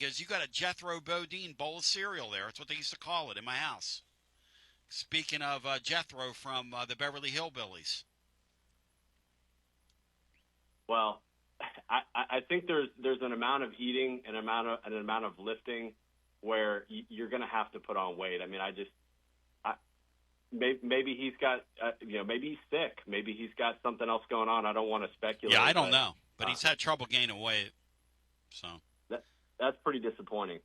Because you got a Jethro Bodine bowl of cereal there. That's what they used to call it in my house. Speaking of Jethro from the Beverly Hillbillies. Well, I think there's an amount of eating and an amount of lifting where you're going to have to put on weight. I mean, maybe he's got maybe he's sick. Maybe he's got something else going on. I don't want to speculate. Yeah, I don't know, but he's had trouble gaining weight. So that's pretty disappointing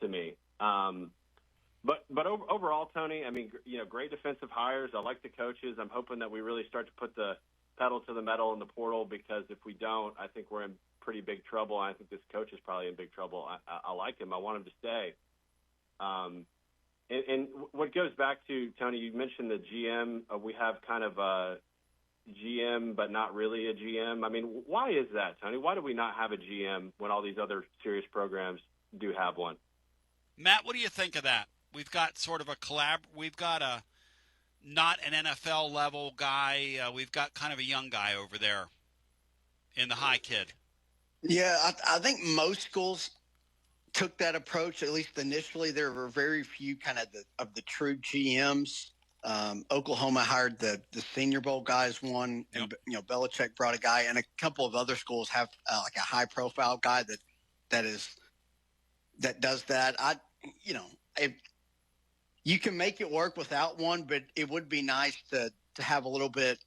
to me. But overall, Tony, I mean, great defensive hires. I like the coaches. I'm hoping that we really start to put the pedal to the metal in the portal, because if we don't, I think we're in pretty big trouble. I think this coach is probably in big trouble. I like him. I want him to stay. And what goes back to, Tony, you mentioned the GM. We have kind of a GM, but not really a GM. I mean, why is that, Tony? Why do we not have a GM when all these other serious programs do have one? Matt, what do you think of that? We've got sort of we've got a not an NFL level guy. We've got kind of a young guy over there in the high kid. Yeah, I think most schools took that approach, at least initially. There were very few kind of the true GMs. Oklahoma hired the Senior Bowl guys one, and Belichick brought a guy, and a couple of other schools have like a high profile guy that does that. If you can make it work without one, but it would be nice to have a little bit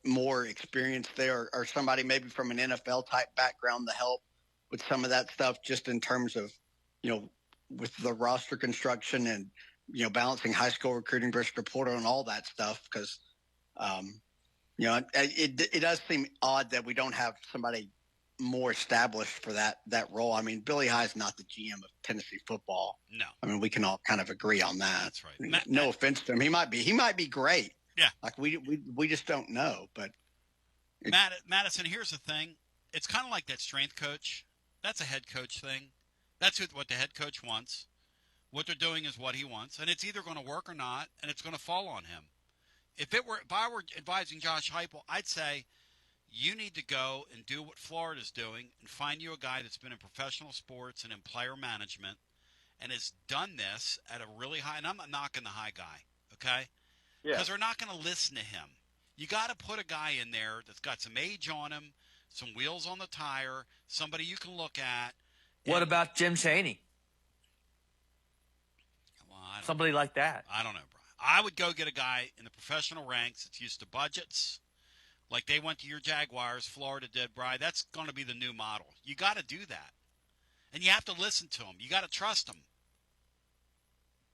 more experience there, or somebody maybe from an NFL type background to help with some of that stuff, just in terms of, with the roster construction and, balancing high school recruiting versus the portal and all that stuff. Because, it does seem odd that we don't have somebody more established for that role. I mean, Billy High's not the GM of Tennessee football. No. I mean, we can all kind of agree on that. That's right. No offense to him. He might be great. Yeah. Like we just don't know. But Madison, here's the thing. It's kind of like that strength coach. That's a head coach thing. That's what the head coach wants. What they're doing is what he wants, and it's either going to work or not, and it's going to fall on him. If I were advising Josh Heupel, I'd say you need to go and do what Florida's doing and find you a guy that's been in professional sports and in player management and has done this at a really high – and I'm not knocking the high guy, okay? Yeah. Because they're not going to listen to him. You got to put a guy in there that's got some age on him, some wheels on the tire, somebody you can look at. What about Jim Chaney? Well, somebody like that. I don't know, Brian. I would go get a guy in the professional ranks that's used to budgets, like they went to your Jaguars, Florida did, Brian. That's going to be the new model. You got to do that. And you have to listen to him. You got to trust him.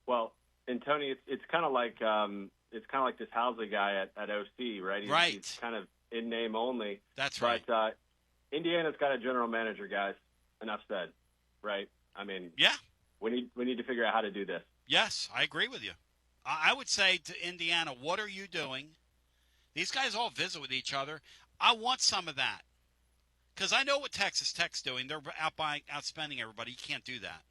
Well, and Tony, it's kind of like this Housley guy at OC, right? He's kind of in name only. That's right. But Indiana's got a general manager, guys. Enough said, right? I mean, yeah, we need to figure out how to do this. Yes, I agree with you. I would say to Indiana, what are you doing? These guys all visit with each other. I want some of that, because I know what Texas Tech's doing. They're outspending everybody. You can't do that.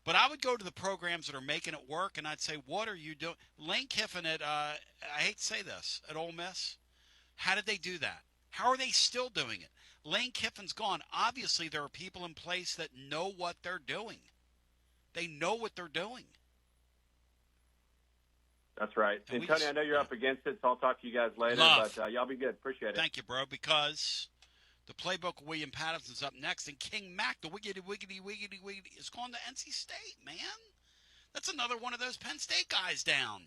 But I would go to the programs that are making it work, and I'd say, what are you doing? Lane Kiffin at, I hate to say this, at Ole Miss, how did they do that? How are they still doing it? Lane Kiffin's gone. Obviously, there are people in place that know what they're doing. They know what they're doing. That's right. And Tony, I know you're up against it, so I'll talk to you guys later. But y'all be good. Appreciate it. Thank you, bro, because the playbook of William Patterson's up next, and King Mac, the wiggity, is going to NC State, man. That's another one of those Penn State guys down.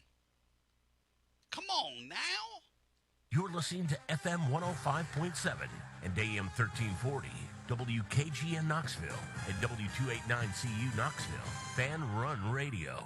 Come on now. You're listening to FM 105.7 and AM 1340, WKGN Knoxville, and W289CU Knoxville, Fan Run Radio.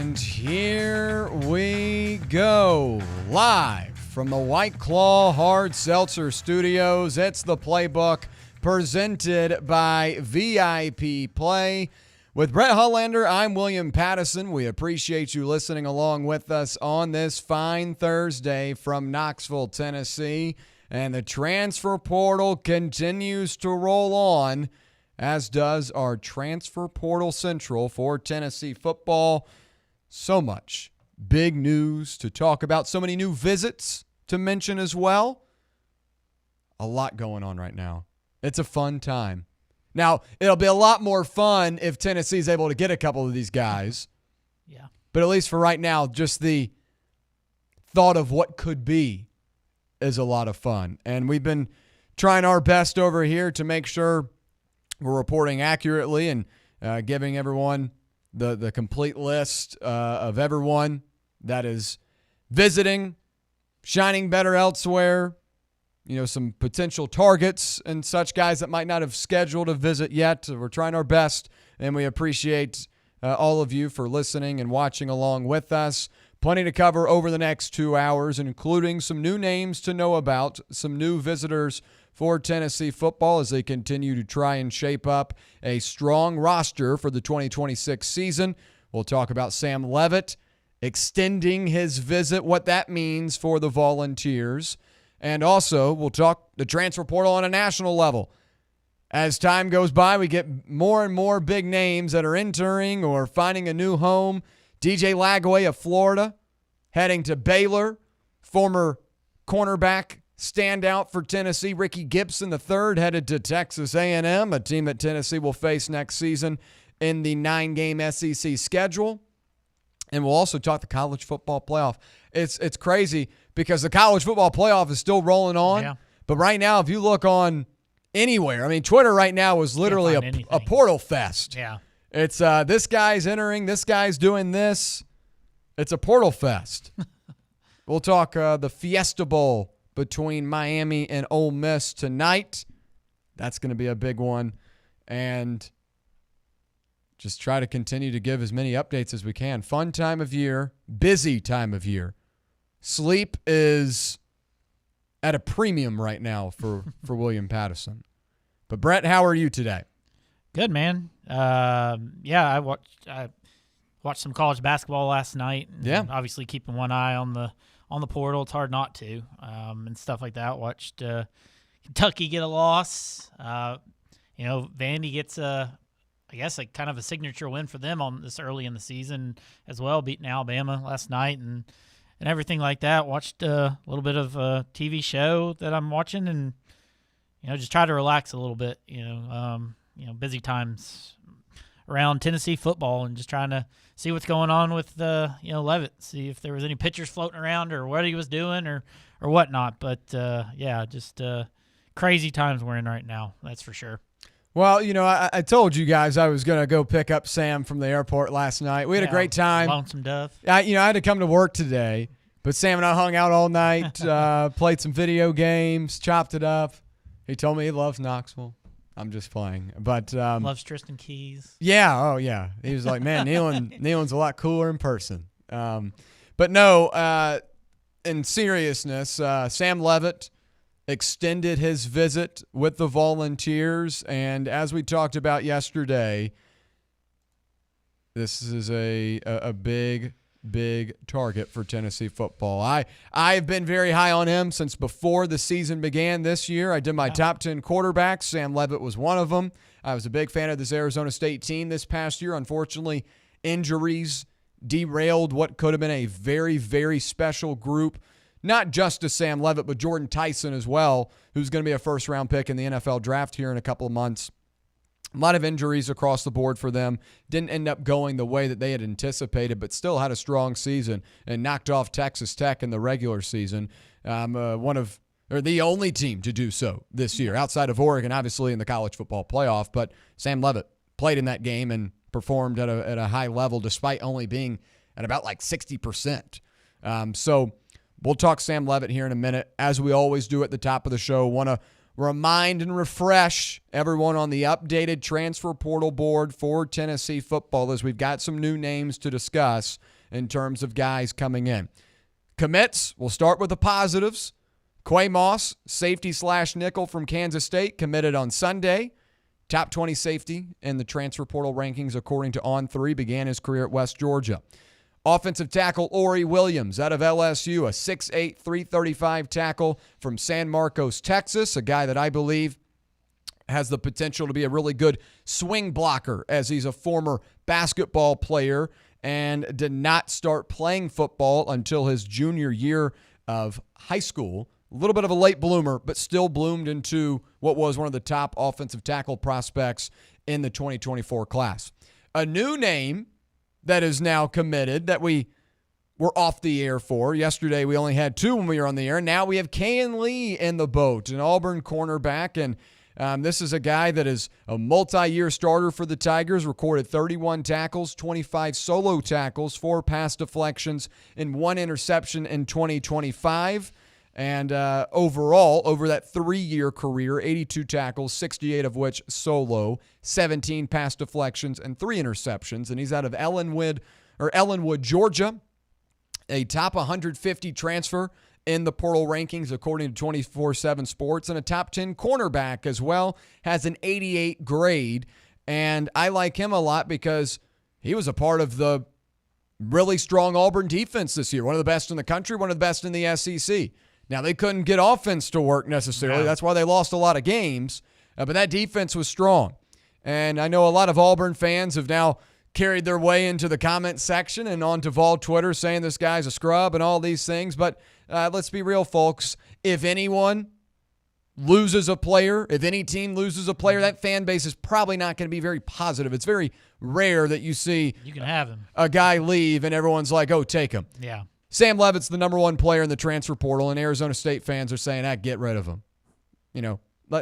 And here we go, live from the White Claw Hard Seltzer Studios. It's the Playbook presented by VIP Play. With Brett Hollander, I'm William Pattison. We appreciate you listening along with us on this fine Thursday from Knoxville, Tennessee. And the transfer portal continues to roll on, as does our Transfer Portal Central for Tennessee football. So much big news to talk about. So many new visits to mention as well. A lot going on right now. It's a fun time. Now, it'll be a lot more fun if Tennessee's able to get a couple of these guys. Yeah. But at least for right now, just the thought of what could be is a lot of fun. And we've been trying our best over here to make sure we're reporting accurately and giving everyone the complete list of everyone that is visiting, shining better elsewhere, some potential targets and such, guys that might not have scheduled a visit yet. We're trying our best, and we appreciate all of you for listening and watching along with us. Plenty to cover over the next 2 hours, including some new names to know about, some new visitors for Tennessee football as they continue to try and shape up a strong roster for the 2026 season. We'll talk about Sam Leavitt extending his visit, what that means for the Volunteers. And also, we'll talk the transfer portal on a national level. As time goes by, we get more and more big names that are entering or finding a new home. DJ Lagway of Florida heading to Baylor. Former cornerback standout for Tennessee, Ricky Gibson III, headed to Texas A&M, a team that Tennessee will face next season in the 9-game SEC schedule. And we'll also talk the college football playoff. It's crazy because the college football playoff is still rolling on. Yeah. But right now, if you look on anywhere, Twitter right now is literally a portal fest. Yeah. It's this guy's entering, this guy's doing this. It's a portal fest. We'll talk the Fiesta Bowl between Miami and Ole Miss tonight. That's going to be a big one. And just try to continue to give as many updates as we can. Fun time of year, busy time of year. Sleep is at a premium right now for William Pattison. But Brett, how are you today? Good, man. I watched some college basketball last night. And yeah. Obviously, keeping one eye on the portal. It's hard not to, and stuff like that. Watched Kentucky get a loss. Vandy gets kind of a signature win for them on this early in the season as well, beating Alabama last night and everything like that. Watched a little bit of a TV show that I'm watching and, just try to relax a little bit, busy times around Tennessee football and just trying to see what's going on with, Leavitt, see if there was any pitchers floating around or what he was doing or whatnot. But, just crazy times we're in right now, that's for sure. Well, I told you guys I was going to go pick up Sam from the airport last night. We had a great time. Lonesome Dove. I had to come to work today, but Sam and I hung out all night, played some video games, chopped it up. He told me he loves Knoxville. I'm just playing. But loves Tristan Keys. Yeah, oh yeah. He was like, man, Nealon's a lot cooler in person. But no, in seriousness, Sam Leavitt extended his visit with the Volunteers, and as we talked about yesterday, this is a big target for Tennessee football. I've been very high on him since before the season began this year. I did my top 10 quarterbacks. Sam Leavitt was one of them. I was a big fan of this Arizona State team this past year. Unfortunately, injuries derailed what could have been a very, very special group. Not just to Sam Leavitt, but Jordan Tyson as well, who's going to be a first-round pick in the NFL draft here in a couple of months. A lot of injuries across the board for them. Didn't end up going the way that they had anticipated, but still had a strong season and knocked off Texas Tech in the regular season. The only team to do so this year, outside of Oregon, obviously in the college football playoff. But Sam Leavitt played in that game and performed at a high level, despite only being at about 60%. So we'll talk Sam Leavitt here in a minute. As we always do at the top of the show, want to remind and refresh everyone on the updated transfer portal board for Tennessee football, as we've got some new names to discuss in terms of guys coming in. Commits, we'll start with the positives. Quay Moss, safety/nickel from Kansas State, committed on Sunday. top 20 safety in the transfer portal rankings according to On3, began his career at West Georgia. Offensive tackle Ori Williams out of LSU, a 6'8", 335 tackle from San Marcos, Texas, a guy that I believe has the potential to be a really good swing blocker, as he's a former basketball player and did not start playing football until his junior year of high school. A little bit of a late bloomer, but still bloomed into what was one of the top offensive tackle prospects in the 2024 class. A new name that is now committed that we were off the air for. Yesterday we only had two when we were on the air. Now we have Kayan Lee in the boat, an Auburn cornerback, and this is a guy that is a multi-year starter for the Tigers, recorded 31 tackles, 25 solo tackles, 4 pass deflections, and 1 interception in 2025. And overall, over that 3-year career, 82 tackles, 68 of which solo, 17 pass deflections, and 3 interceptions. And he's out of Ellenwood, Georgia, a top 150 transfer in the portal rankings according to 24/7 Sports, and a top 10 cornerback as well, has an 88 grade. And I like him a lot because he was a part of the really strong Auburn defense this year, one of the best in the country, one of the best in the SEC. Now, they couldn't get offense to work necessarily. No. That's why they lost a lot of games. But that defense was strong. And I know a lot of Auburn fans have now carried their way into the comment section and on Duval Twitter saying this guy's a scrub and all these things. But let's be real, folks. If anyone loses a player, if any team loses a player, that fan base is probably not going to be very positive. It's very rare that you see You can have him. a guy leave and everyone's like, oh, take him. Yeah. Sam Levitt's the number 1 player in the transfer portal, and Arizona State fans are saying, get rid of him. You know,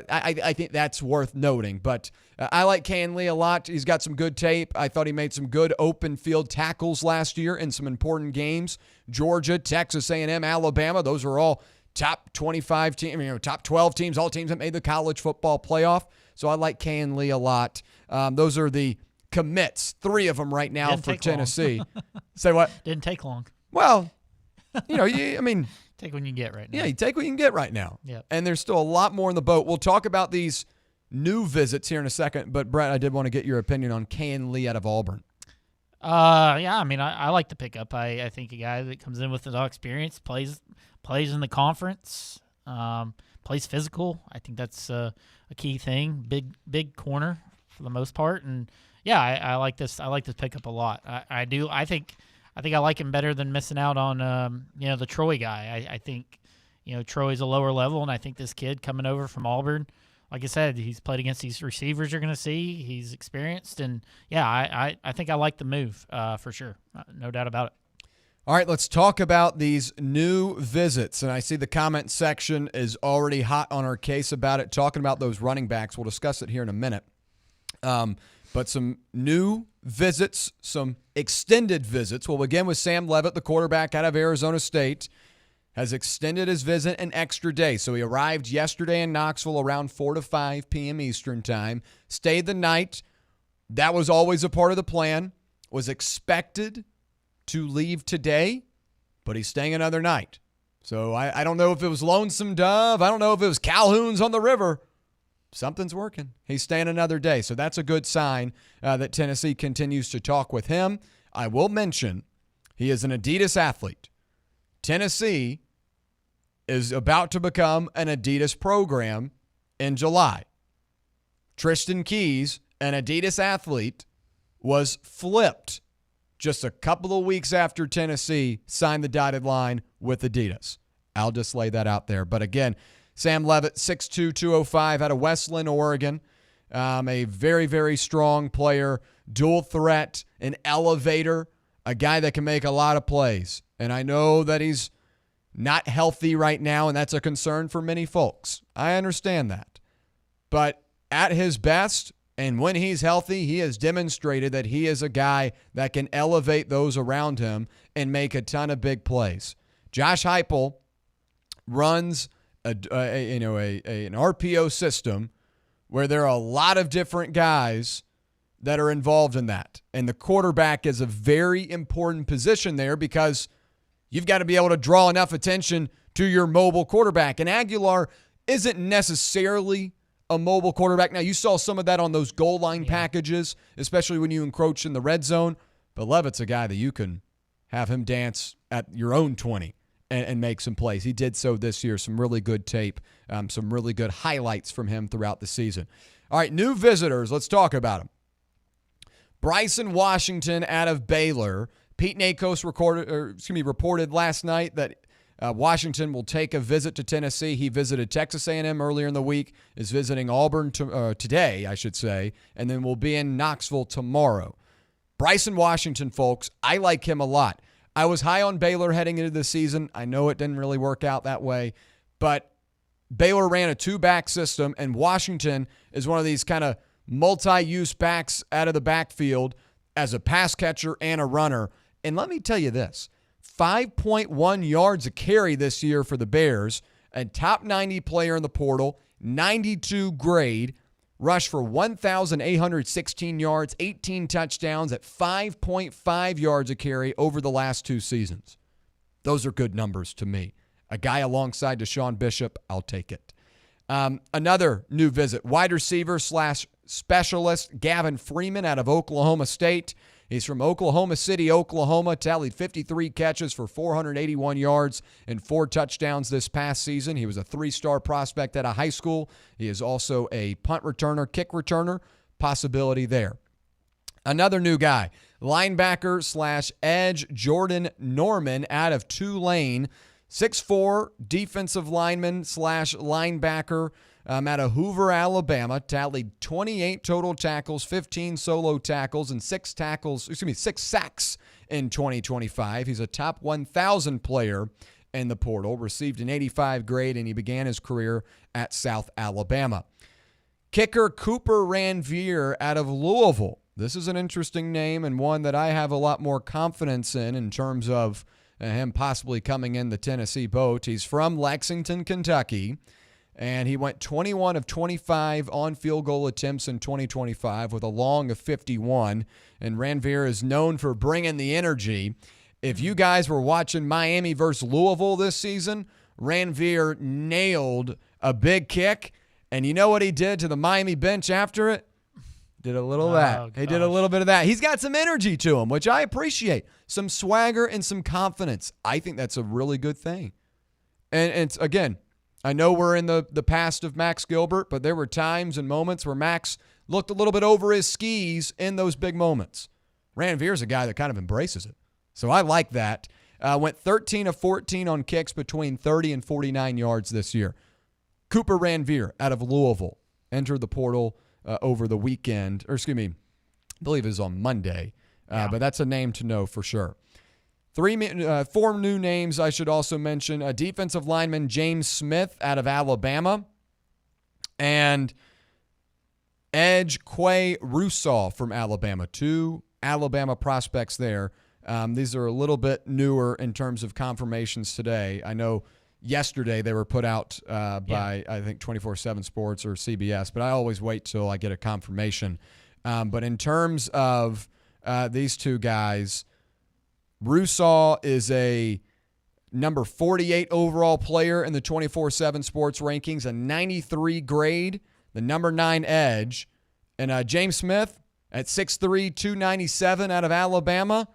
I think that's worth noting. But I like Kayan Lee a lot. He's got some good tape. I thought he made some good open field tackles last year in some important games. Georgia, Texas A&M, Alabama, those are all top 25 teams, top 12 teams, all teams that made the college football playoff. So I like Kayan Lee a lot. Those are the commits, 3 of them right now Didn't for take long. Tennessee. Say what? Didn't take long. Well, Take what you get right now. yeah, you take what you can get right now. Yep. And there's still a lot more in the boat. We'll talk about these new visits here in a second. But, Brett, I did want to get your opinion on Kayan Lee out of Auburn. Yeah, I like the pickup. I think a guy that comes in with a lot of experience, plays in the conference, plays physical. I think that's a key thing. Big corner for the most part, and yeah, I like this. I like this pickup a lot. I do. I think I like him better than missing out on the Troy guy. I think Troy's a lower level, and I think this kid coming over from Auburn, like I said, he's played against these receivers you're going to see. He's experienced, and yeah, I think I like the move for sure. No doubt about it. All right, let's talk about these new visits. And I see the comment section is already hot on our case about it, talking about those running backs. We'll discuss it here in a minute. But some new visits, some extended visits. We'll begin with Sam Leavitt, the quarterback out of Arizona State, has extended his visit an extra day. So he arrived yesterday in Knoxville around 4 to 5 p.m. Eastern time, stayed the night. That was always a part of the plan, was expected to leave today, but he's staying another night. So I don't know if it was Lonesome Dove. I don't know if it was Calhoun's on the river. Something's working. He's staying another day. So that's a good sign that Tennessee continues to talk with him. I will mention he is an Adidas athlete. Tennessee is about to become an Adidas program in July. Tristan Keys, an Adidas athlete, was flipped just a couple of weeks after Tennessee signed the dotted line with Adidas. I'll just lay that out there. But again, Sam Leavitt, 6'2", 205, out of Westland, Oregon. A very, very strong player, dual threat, an elevator, a guy that can make a lot of plays. And I know that he's not healthy right now, and that's a concern for many folks. I understand that. But at his best, and when he's healthy, he has demonstrated that he is a guy that can elevate those around him and make a ton of big plays. Josh Heupel runs an RPO system where there are a lot of different guys that are involved in that. And the quarterback is a very important position there because you've got to be able to draw enough attention to your mobile quarterback. And Aguilar isn't necessarily a mobile quarterback. Now, you saw some of that on those goal line packages, especially when you encroach in the red zone. But Levitt's a guy that you can have him dance at your own 20 and make some plays. He did so this year. Some really good tape, some really good highlights from him throughout the season. All right, new visitors. Let's talk about them. Bryson Washington out of Baylor. Pete Nakos reported last night that Washington will take a visit to Tennessee. He visited Texas A&M earlier in the week, is visiting Auburn today, I should say, and then will be in Knoxville tomorrow. Bryson Washington, folks, I like him a lot. I was high on Baylor heading into the season. I know it didn't really work out that way, but Baylor ran a two-back system, and Washington is one of these kind of multi-use backs out of the backfield as a pass catcher and a runner. And let me tell you this, 5.1 yards a carry this year for the Bears, a top 90 player in the portal, 92 grade, rushed for 1,816 yards, 18 touchdowns at 5.5 yards a carry over the last two seasons. Those are good numbers to me. A guy alongside Deshaun Bishop, I'll take it. Another new visit, wide receiver / specialist Gavin Freeman out of Oklahoma State. He's from Oklahoma City, Oklahoma, tallied 53 catches for 481 yards and 4 touchdowns this past season. He was a 3-star prospect out of high school. He is also a punt returner, kick returner, possibility there. Another new guy, linebacker / edge Jordan Norman out of Tulane, 6'4", defensive lineman / linebacker out of Hoover, Alabama, tallied 28 total tackles, 15 solo tackles, and 6 sacks in 2025. He's a top 1,000 player in the portal, received an 85 grade, and he began his career at South Alabama. Kicker Cooper Ranvier out of Louisville. This is an interesting name and one that I have a lot more confidence in terms of him possibly coming in the Tennessee boat. He's from Lexington, Kentucky, and he went 21 of 25 on field goal attempts in 2025 with a long of 51, and Ranvier is known for bringing the energy. If you guys were watching Miami versus Louisville this season, Ranvier nailed a big kick, and you know what he did to the Miami bench after it? Did a little of that. He did a little bit of that. He's got some energy to him, which I appreciate. Some swagger and some confidence. I think that's a really good thing. And it's, again, I know we're in the past of Max Gilbert, but there were times and moments where Max looked a little bit over his skis in those big moments. Ranvier's a guy that kind of embraces it. So I like that. Went 13 of 14 on kicks between 30 and 49 yards this year. Cooper Ranvier out of Louisville entered the portal over the weekend, I believe it was on Monday, but that's a name to know for sure. 4 new names I should also mention. A defensive lineman, James Smith out of Alabama, and edge Quay Russaw from Alabama. 2 Alabama prospects there. These are a little bit newer in terms of confirmations today. I know yesterday they were put out by, I think, 24/7 Sports or CBS, but I always wait till I get a confirmation. But in terms of these two guys, Russaw is a number 48 overall player in the 24/7 Sports rankings, a 93 grade, the number 9 edge. And James Smith at 6'3", 297 out of Alabama.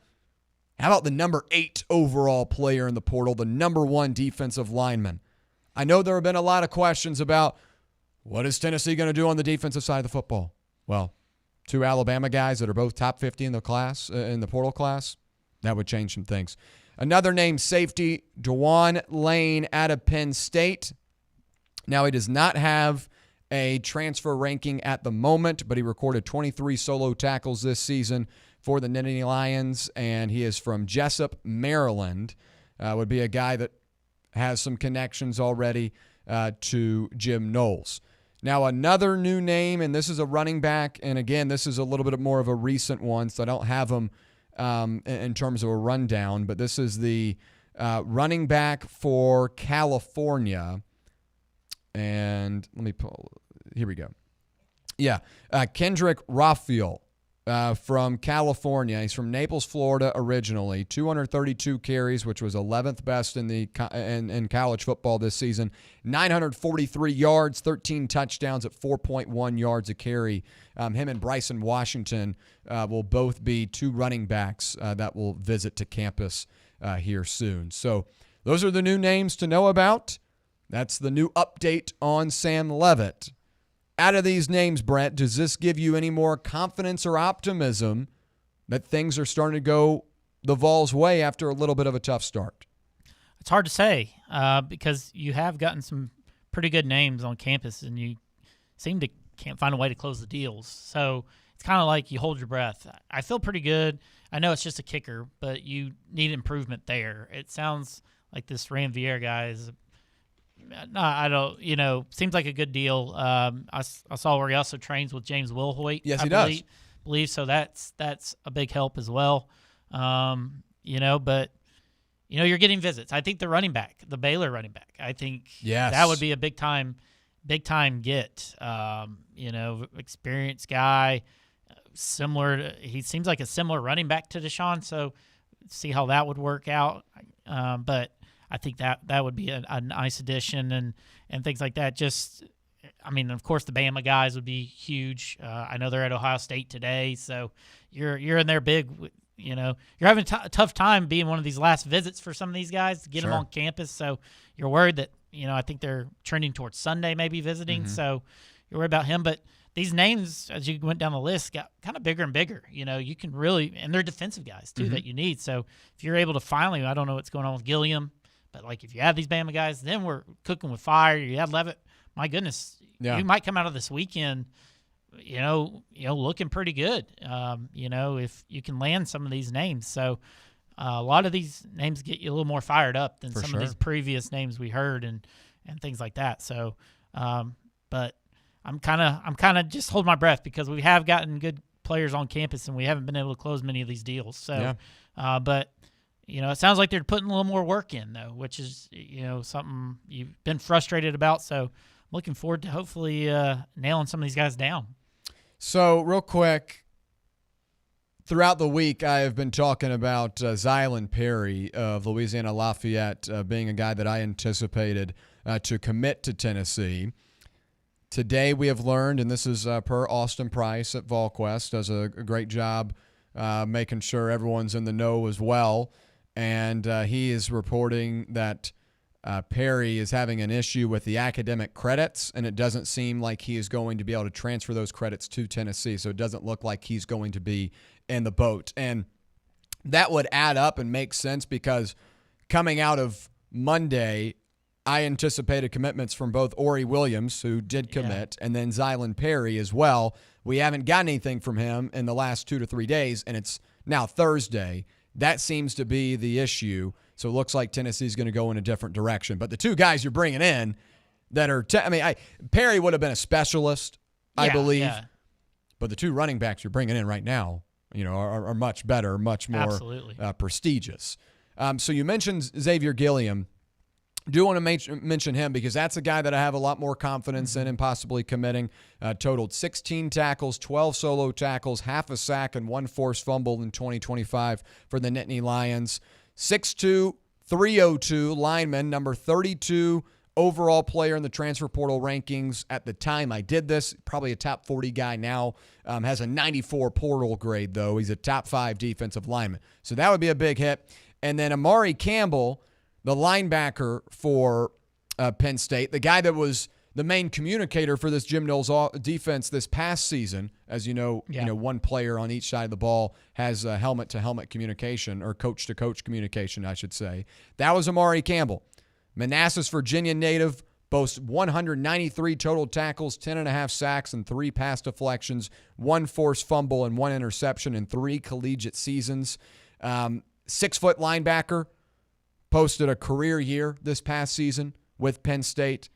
How about the number 8 overall player in the portal, the number 1 defensive lineman? I know there have been a lot of questions about what is Tennessee going to do on the defensive side of the football. Well, 2 Alabama guys that are both top 50 in the class, in the portal class, that would change some things. Another name, safety, Dewan Lane out of Penn State. Now, he does not have a transfer ranking at the moment, but he recorded 23 solo tackles this season for the Nittany Lions, and he is from Jessup, Maryland. Would be a guy that has some connections already to Jim Knowles. Now, another new name, and this is a running back, and again, this is a little bit more of a recent one, so I don't have him in terms of a rundown, but this is the running back for California. And let me pull. Here we go. Yeah, Kendrick Raphael from California. He's from Naples, Florida originally. 232 carries, which was 11th best in in college football this season. 943 yards, 13 touchdowns at 4.1 yards a carry. Him and Bryson Washington will both be two running backs that will visit to campus here soon. So those are the new names to know about. That's the new update on Sam Leavitt. Out of these names, Brent, does this give you any more confidence or optimism that things are starting to go the Vols' way after a little bit of a tough start? It's hard to say because you have gotten some pretty good names on campus, and you seem to can't find a way to close the deals. So it's kind of like you hold your breath. I feel pretty good. I know it's just a kicker, but you need improvement there. It sounds like this Ranvier guy is – no, I don't. Seems like a good deal. I saw where he also trains with James Wilhoit. Yes, he does. Believe so. That's a big help as well. But you're getting visits. I think the running back, the Baylor running back, I think that would be a big time get. Experienced guy, he seems like a similar running back to Deshaun. So see how that would work out. But I think that would be a nice addition and things like that. Of course, the Bama guys would be huge. I know they're at Ohio State today, so you're in there big. You're having a tough time being one of these last visits for some of these guys to get them on campus. So you're worried that I think they're trending towards Sunday maybe visiting. Mm-hmm. So you're worried about him, but these names, as you went down the list, got kind of bigger and bigger. You can really, and they're defensive guys too that you need. So if you're able to finally, I don't know what's going on with Gilliam. But, if you have these Bama guys, then we're cooking with fire. You have Leavitt. My goodness, you might come out of this weekend, looking pretty good, if you can land some of these names. So a lot of these names get you a little more fired up than of these previous names we heard and things like that. So, but I'm kind of just holding my breath because we have gotten good players on campus and we haven't been able to close many of these deals. So, but – it sounds like they're putting a little more work in, though, which is, something you've been frustrated about. So I'm looking forward to hopefully nailing some of these guys down. So real quick, throughout the week, I have been talking about Zylan Perry of Louisiana Lafayette being a guy that I anticipated to commit to Tennessee. Today we have learned, and this is per Austin Price at VolQuest, does a great job making sure everyone's in the know as well. And he is reporting that Perry is having an issue with the academic credits, and it doesn't seem like he is going to be able to transfer those credits to Tennessee. So it doesn't look like he's going to be in the boat. And that would add up and make sense because coming out of Monday, I anticipated commitments from both Ori Williams, who did commit, and then Zylan Perry as well. We haven't gotten anything from him in the last 2 to 3 days, and it's now Thursday. That seems to be the issue. So it looks like Tennessee's going to go in a different direction. But the two guys you're bringing in that are Perry would have been a specialist, I believe. Yeah. But the two running backs you're bringing in right now, are much better, much more prestigious. So you mentioned Xavier Gilliam. Do want to mention him because that's a guy that I have a lot more confidence in and possibly committing. Totaled 16 tackles, 12 solo tackles, half a sack, and 1 forced fumble in 2025 for the Nittany Lions. 6'2", 302 lineman, number 32 overall player in the transfer portal rankings at the time I did this. Probably a top 40 guy now. Has a 94 portal grade, though. He's a top 5 defensive lineman. So that would be a big hit. And then Amari Campbell, the linebacker for Penn State, the guy that was the main communicator for this Jim Knowles defense this past season. As you know, one player on each side of the ball has helmet-to-helmet communication, or coach-to-coach communication, I should say. That was Amari Campbell. Manassas, Virginia native, boasts 193 total tackles, 10.5 sacks, and 3 pass deflections, 1 forced fumble, and 1 interception in 3 collegiate seasons. 6-foot linebacker. Posted a career year this past season with Penn State.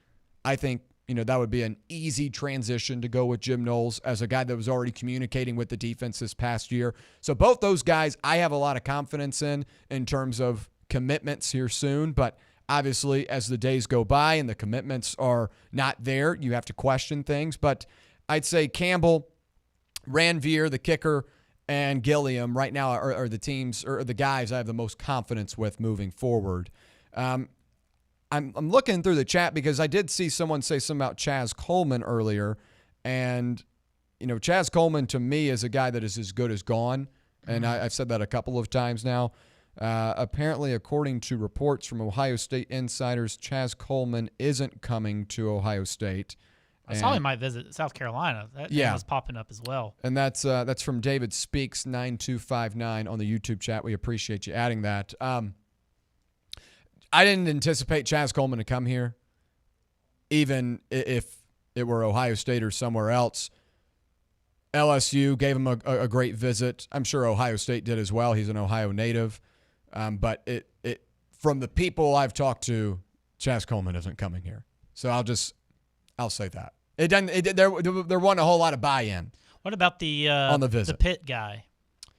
I think, that would be an easy transition to go with Jim Knowles as a guy that was already communicating with the defense this past year. So both those guys I have a lot of confidence in terms of commitments here soon. But obviously, as the days go by and the commitments are not there, you have to question things. But I'd say Campbell, Ranvier, the kicker, and Gilliam right now are the teams or the guys I have the most confidence with moving forward. I'm looking through the chat because I did see someone say something about Chaz Coleman earlier, and Chaz Coleman to me is a guy that is as good as gone, and I've said that a couple of times now. Apparently, according to reports from Ohio State insiders, Chaz Coleman isn't coming to Ohio State. I saw he might visit South Carolina. That name was popping up as well. And that's from David Speaks 9259 on the YouTube chat. We appreciate you adding that. I didn't anticipate Chaz Coleman to come here, even if it were Ohio State or somewhere else. LSU gave him a great visit. I'm sure Ohio State did as well. He's an Ohio native. But it from the people I've talked to, Chaz Coleman isn't coming here. So I'll say that. It doesn't. There wasn't a whole lot of buy-in. What about the on the visit? The Pitt guy?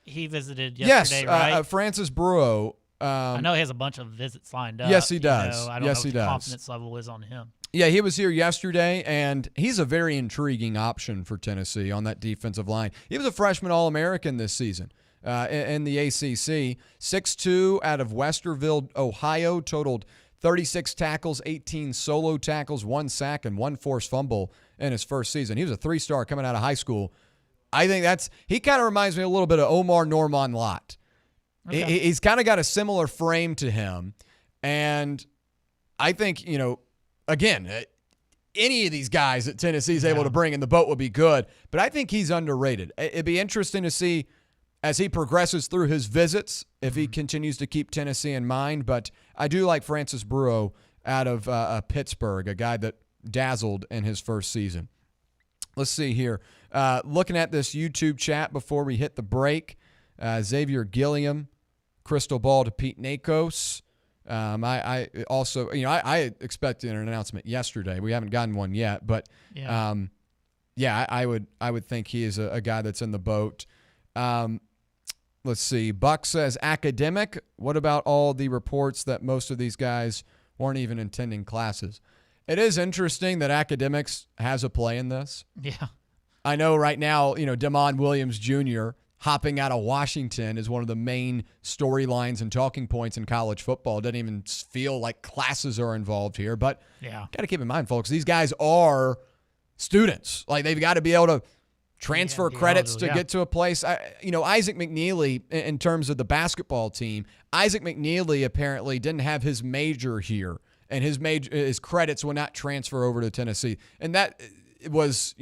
He visited yesterday, right? Yes, Francis Bruo. I know he has a bunch of visits lined up. Yes, he does. I don't know what the confidence level is on him. Yeah, he was here yesterday, and he's a very intriguing option for Tennessee on that defensive line. He was a freshman All-American this season in the ACC. 6'2", out of Westerville, Ohio, totaled 36 tackles, 18 solo tackles, 1 sack, and 1 forced fumble in his first season. He was a 3-star coming out of high school. I think he kind of reminds me a little bit of Omar Norman Lott. Okay. He's kind of got a similar frame to him. And I think, again, any of these guys that Tennessee's able to bring in the boat would be good. But I think he's underrated. It'd be interesting to see as he progresses through his visits if he continues to keep Tennessee in mind. But I do like Francis Bruo out of Pittsburgh, a guy that dazzled in his first season. Let's see here. Looking at this YouTube chat before we hit the break, Xavier Gilliam, crystal ball to Pete Nakos. I also, I expected an announcement yesterday. We haven't gotten one yet, but I would think he is a guy that's in the boat. Let's see. Buck says academic. What about all the reports that most of these guys weren't even attending classes? It is interesting that academics has a play in this. Yeah. I know right now, Damon Williams Jr. hopping out of Washington is one of the main storylines and talking points in college football. It doesn't even feel like classes are involved here. But got to keep in mind, folks, these guys are students. Like, they've got to be able to transfer credits to get to a place. Isaac McNeely, in terms of the basketball team, Isaac McNeely apparently didn't have his major here, and his credits will not transfer over to Tennessee. And that was,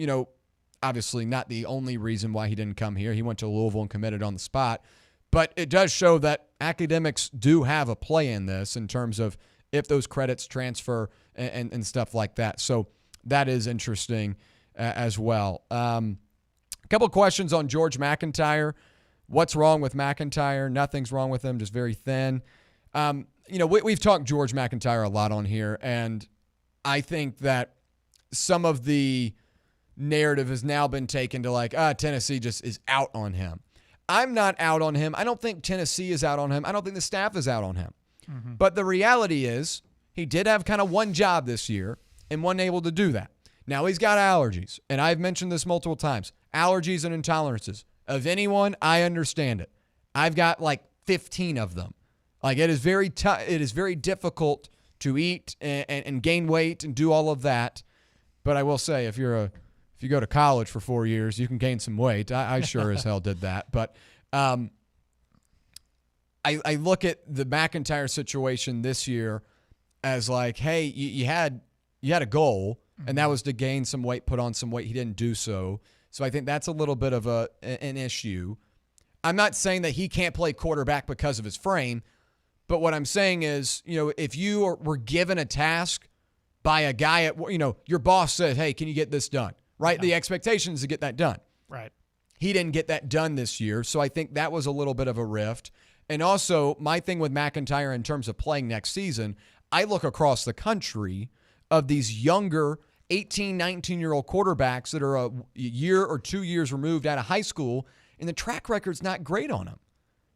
obviously not the only reason why he didn't come here. He went to Louisville and committed on the spot. But it does show that academics do have a play in this in terms of if those credits transfer and stuff like that. So that is interesting as well. A couple of questions on George McIntyre. What's wrong with McIntyre? Nothing's wrong with him, just very thin. We've talked George McIntyre a lot on here, and I think that some of the narrative has now been taken to Tennessee just is out on him. I'm not out on him. I don't think Tennessee is out on him. I don't think the staff is out on him. Mm-hmm. But the reality is he did have kind of one job this year and wasn't able to do that. Now he's got allergies, and I've mentioned this multiple times. Allergies and intolerances. Of anyone, I understand it. I've got 15 of them. It is very it is very difficult to eat and gain weight and do all of that. But I will say, if you go to college for 4 years, you can gain some weight. I sure as hell did that. But I look at the McIntyre situation this year as hey, you had a goal, and that was to gain some weight, put on some weight. He didn't do so. So I think that's a little bit of an issue. I'm not saying that he can't play quarterback because of his frame, but what I'm saying is, if you were given a task by a guy at, your boss said, hey, can you get this done? Right? Yeah. The expectation is to get that done. Right. He didn't get that done this year, so I think that was a little bit of a rift. And also, my thing with McIntyre in terms of playing next season, I look across the country of these younger 18, 19-year-old quarterbacks that are a year or 2 years removed out of high school, and the track record's not great on them.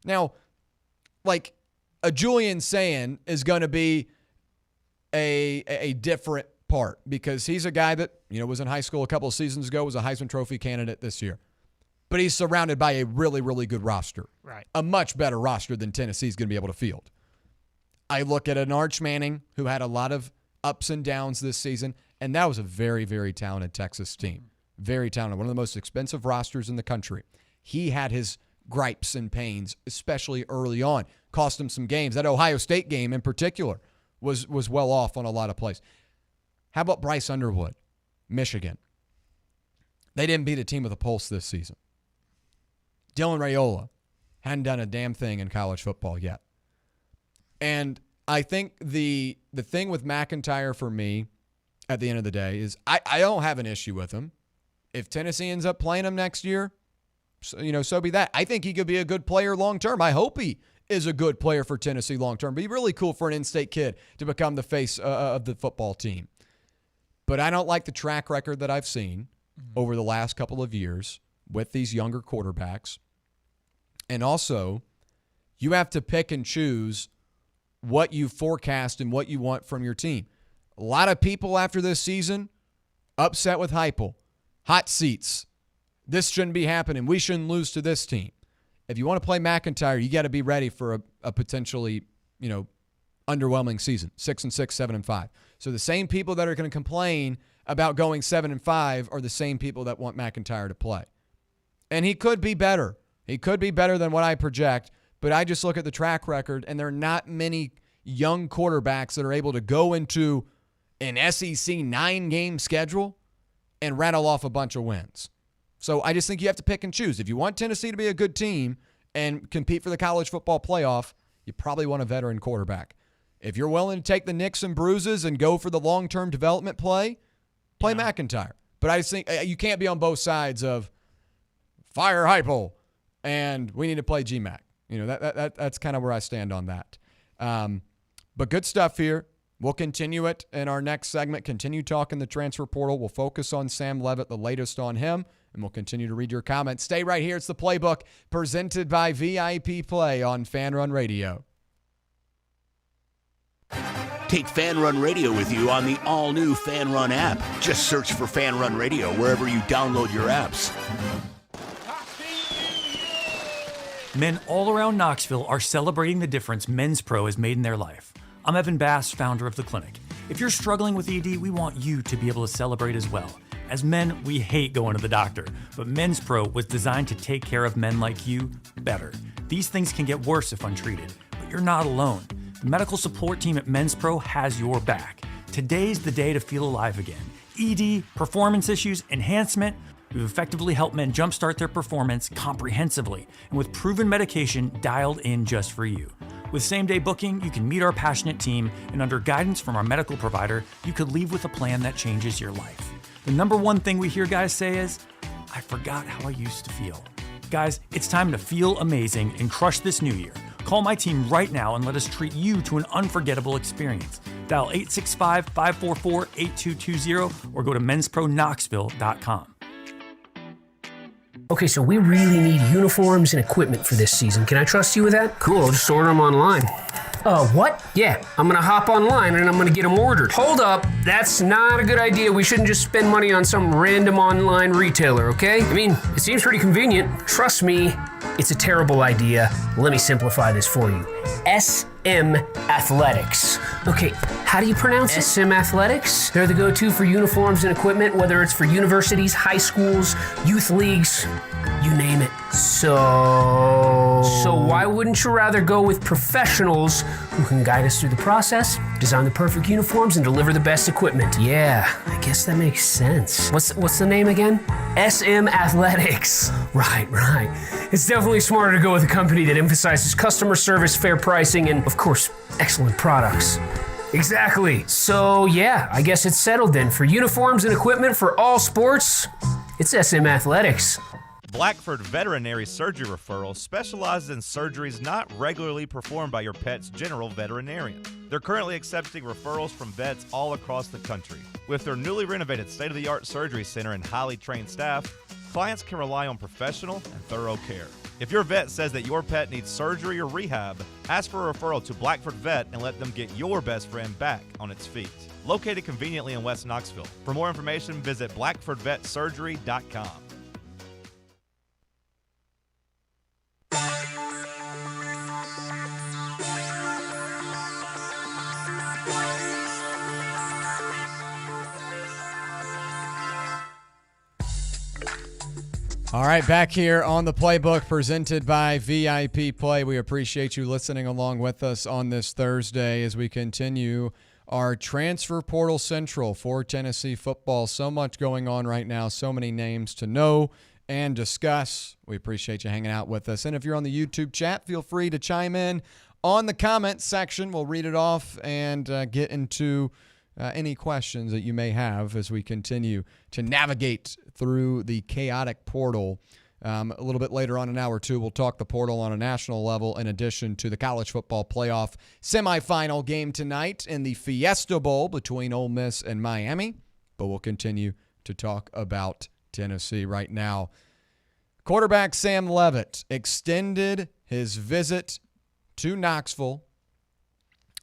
Now, a Julian Sayin is going to be a different part because he's a guy that, was in high school a couple of seasons ago, was a Heisman Trophy candidate this year. but he's surrounded by a really, really good roster. Right. A much better roster than Tennessee's going to be able to field. I look at an Arch Manning who had a lot of ups and downs this season, and that was a very, very talented Texas team. Very talented. One of the most expensive rosters in the country. He had his gripes and pains, especially early on. Cost him some games. That Ohio State game in particular was well off on a lot of plays. How about Bryce Underwood, Michigan? They didn't beat a team with a pulse this season. Dylan Raiola hadn't done a damn thing in college football yet. And I think the thing with McIntyre for me at the end of the day is I don't have an issue with him. If Tennessee ends up playing him next year, so be that. I think he could be a good player long term. I hope he is a good player for Tennessee long term. Be really cool for an in-state kid to become the face of the football team. But I don't like the track record that I've seen over the last couple of years with these younger quarterbacks. And also, you have to pick and choose what you forecast and what you want from your team. A lot of people after this season upset with Heupel. Hot seats. This shouldn't be happening. We shouldn't lose to this team. If you want to play McIntyre, you got to be ready for a potentially, underwhelming season. 6-6, 7-5. So the same people that are going to complain about going 7-5 are the same people that want McIntyre to play. And he could be better. He could be better than what I project, but I just look at the track record, and there are not many young quarterbacks that are able to go into an SEC 9-game schedule and rattle off a bunch of wins. So I just think you have to pick and choose. If you want Tennessee to be a good team and compete for the college football playoff, you probably want a veteran quarterback. If you're willing to take the nicks and bruises and go for the long-term development play McIntyre. But I just think you can't be on both sides of fire Heupel and we need to play GMAC. That's kind of where I stand on that. But good stuff here. We'll continue it in our next segment, continue talking the transfer portal. We'll focus on Sam Leavitt, the latest on him, and we'll continue to read your comments. Stay right here. It's the Playbook presented by VIP Play on Fan Run Radio. Take Fan Run Radio with you on the all-new Fan Run app. Just search for Fan Run Radio wherever you download your apps. Men all around Knoxville are celebrating the difference Men's Pro has made in their life. I'm Evan Bass, founder of the clinic. If you're struggling with ED, we want you to be able to celebrate as well. As men, we hate going to the doctor, but Men's Pro was designed to take care of men like you better. These things can get worse if untreated, but you're not alone. The medical support team at Men's Pro has your back. Today's the day to feel alive again. ED, performance issues, enhancement. We've effectively helped men jumpstart their performance comprehensively and with proven medication dialed in just for you. With same-day booking, you can meet our passionate team, and under guidance from our medical provider, you could leave with a plan that changes your life. The number one thing we hear guys say is, I forgot how I used to feel. Guys, it's time to feel amazing and crush this new year. Call my team right now and let us treat you to an unforgettable experience. Dial 865-544-8220 or go to menspronknoxville.com. Okay, so we really need uniforms and equipment for this season. Can I trust you with that? Cool, I'll just order them online. What? Yeah, I'm gonna hop online and I'm gonna get them ordered. Hold up, that's not a good idea. We shouldn't just spend money on some random online retailer, okay? I mean, it seems pretty convenient. Trust me, it's a terrible idea. Let me simplify this for you. SM Athletics. Okay, how do you pronounce it? SM Athletics? They're the go-to for uniforms and equipment, whether it's for universities, high schools, youth leagues, you name it. So why wouldn't you rather go with professionals who can guide us through the process, design the perfect uniforms, and deliver the best equipment? Yeah, I guess that makes sense. What's the name again? SM Athletics. Right. It's definitely smarter to go with a company that emphasizes customer service, fair pricing, and, of course, excellent products. Exactly. So, yeah, I guess it's settled then. For uniforms and equipment for all sports, it's SM Athletics. Blackford Veterinary Surgery Referral specializes in surgeries not regularly performed by your pet's general veterinarian. They're currently accepting referrals from vets all across the country. With their newly renovated state-of-the-art surgery center and highly trained staff, clients can rely on professional and thorough care. If your vet says that your pet needs surgery or rehab, ask for a referral to Blackford Vet and let them get your best friend back on its feet. Located conveniently in West Knoxville. For more information, visit blackfordvetsurgery.com. All right, back here on the Playbook presented by VIP Play. We appreciate you listening along with us on this Thursday as we continue our Transfer Portal Central for Tennessee football. So much going on right now, so many names to know and discuss. We appreciate you hanging out with us. And if you're on the YouTube chat, feel free to chime in on the comments section. We'll read it off and get into any questions that you may have as we continue to navigate through the chaotic portal. A little bit later on in hour two, we'll talk the portal on a national level in addition to the college football playoff semifinal game tonight in the Fiesta Bowl between Ole Miss and Miami. But we'll continue to talk about Tennessee right now. Quarterback Sam Leavitt extended his visit to Knoxville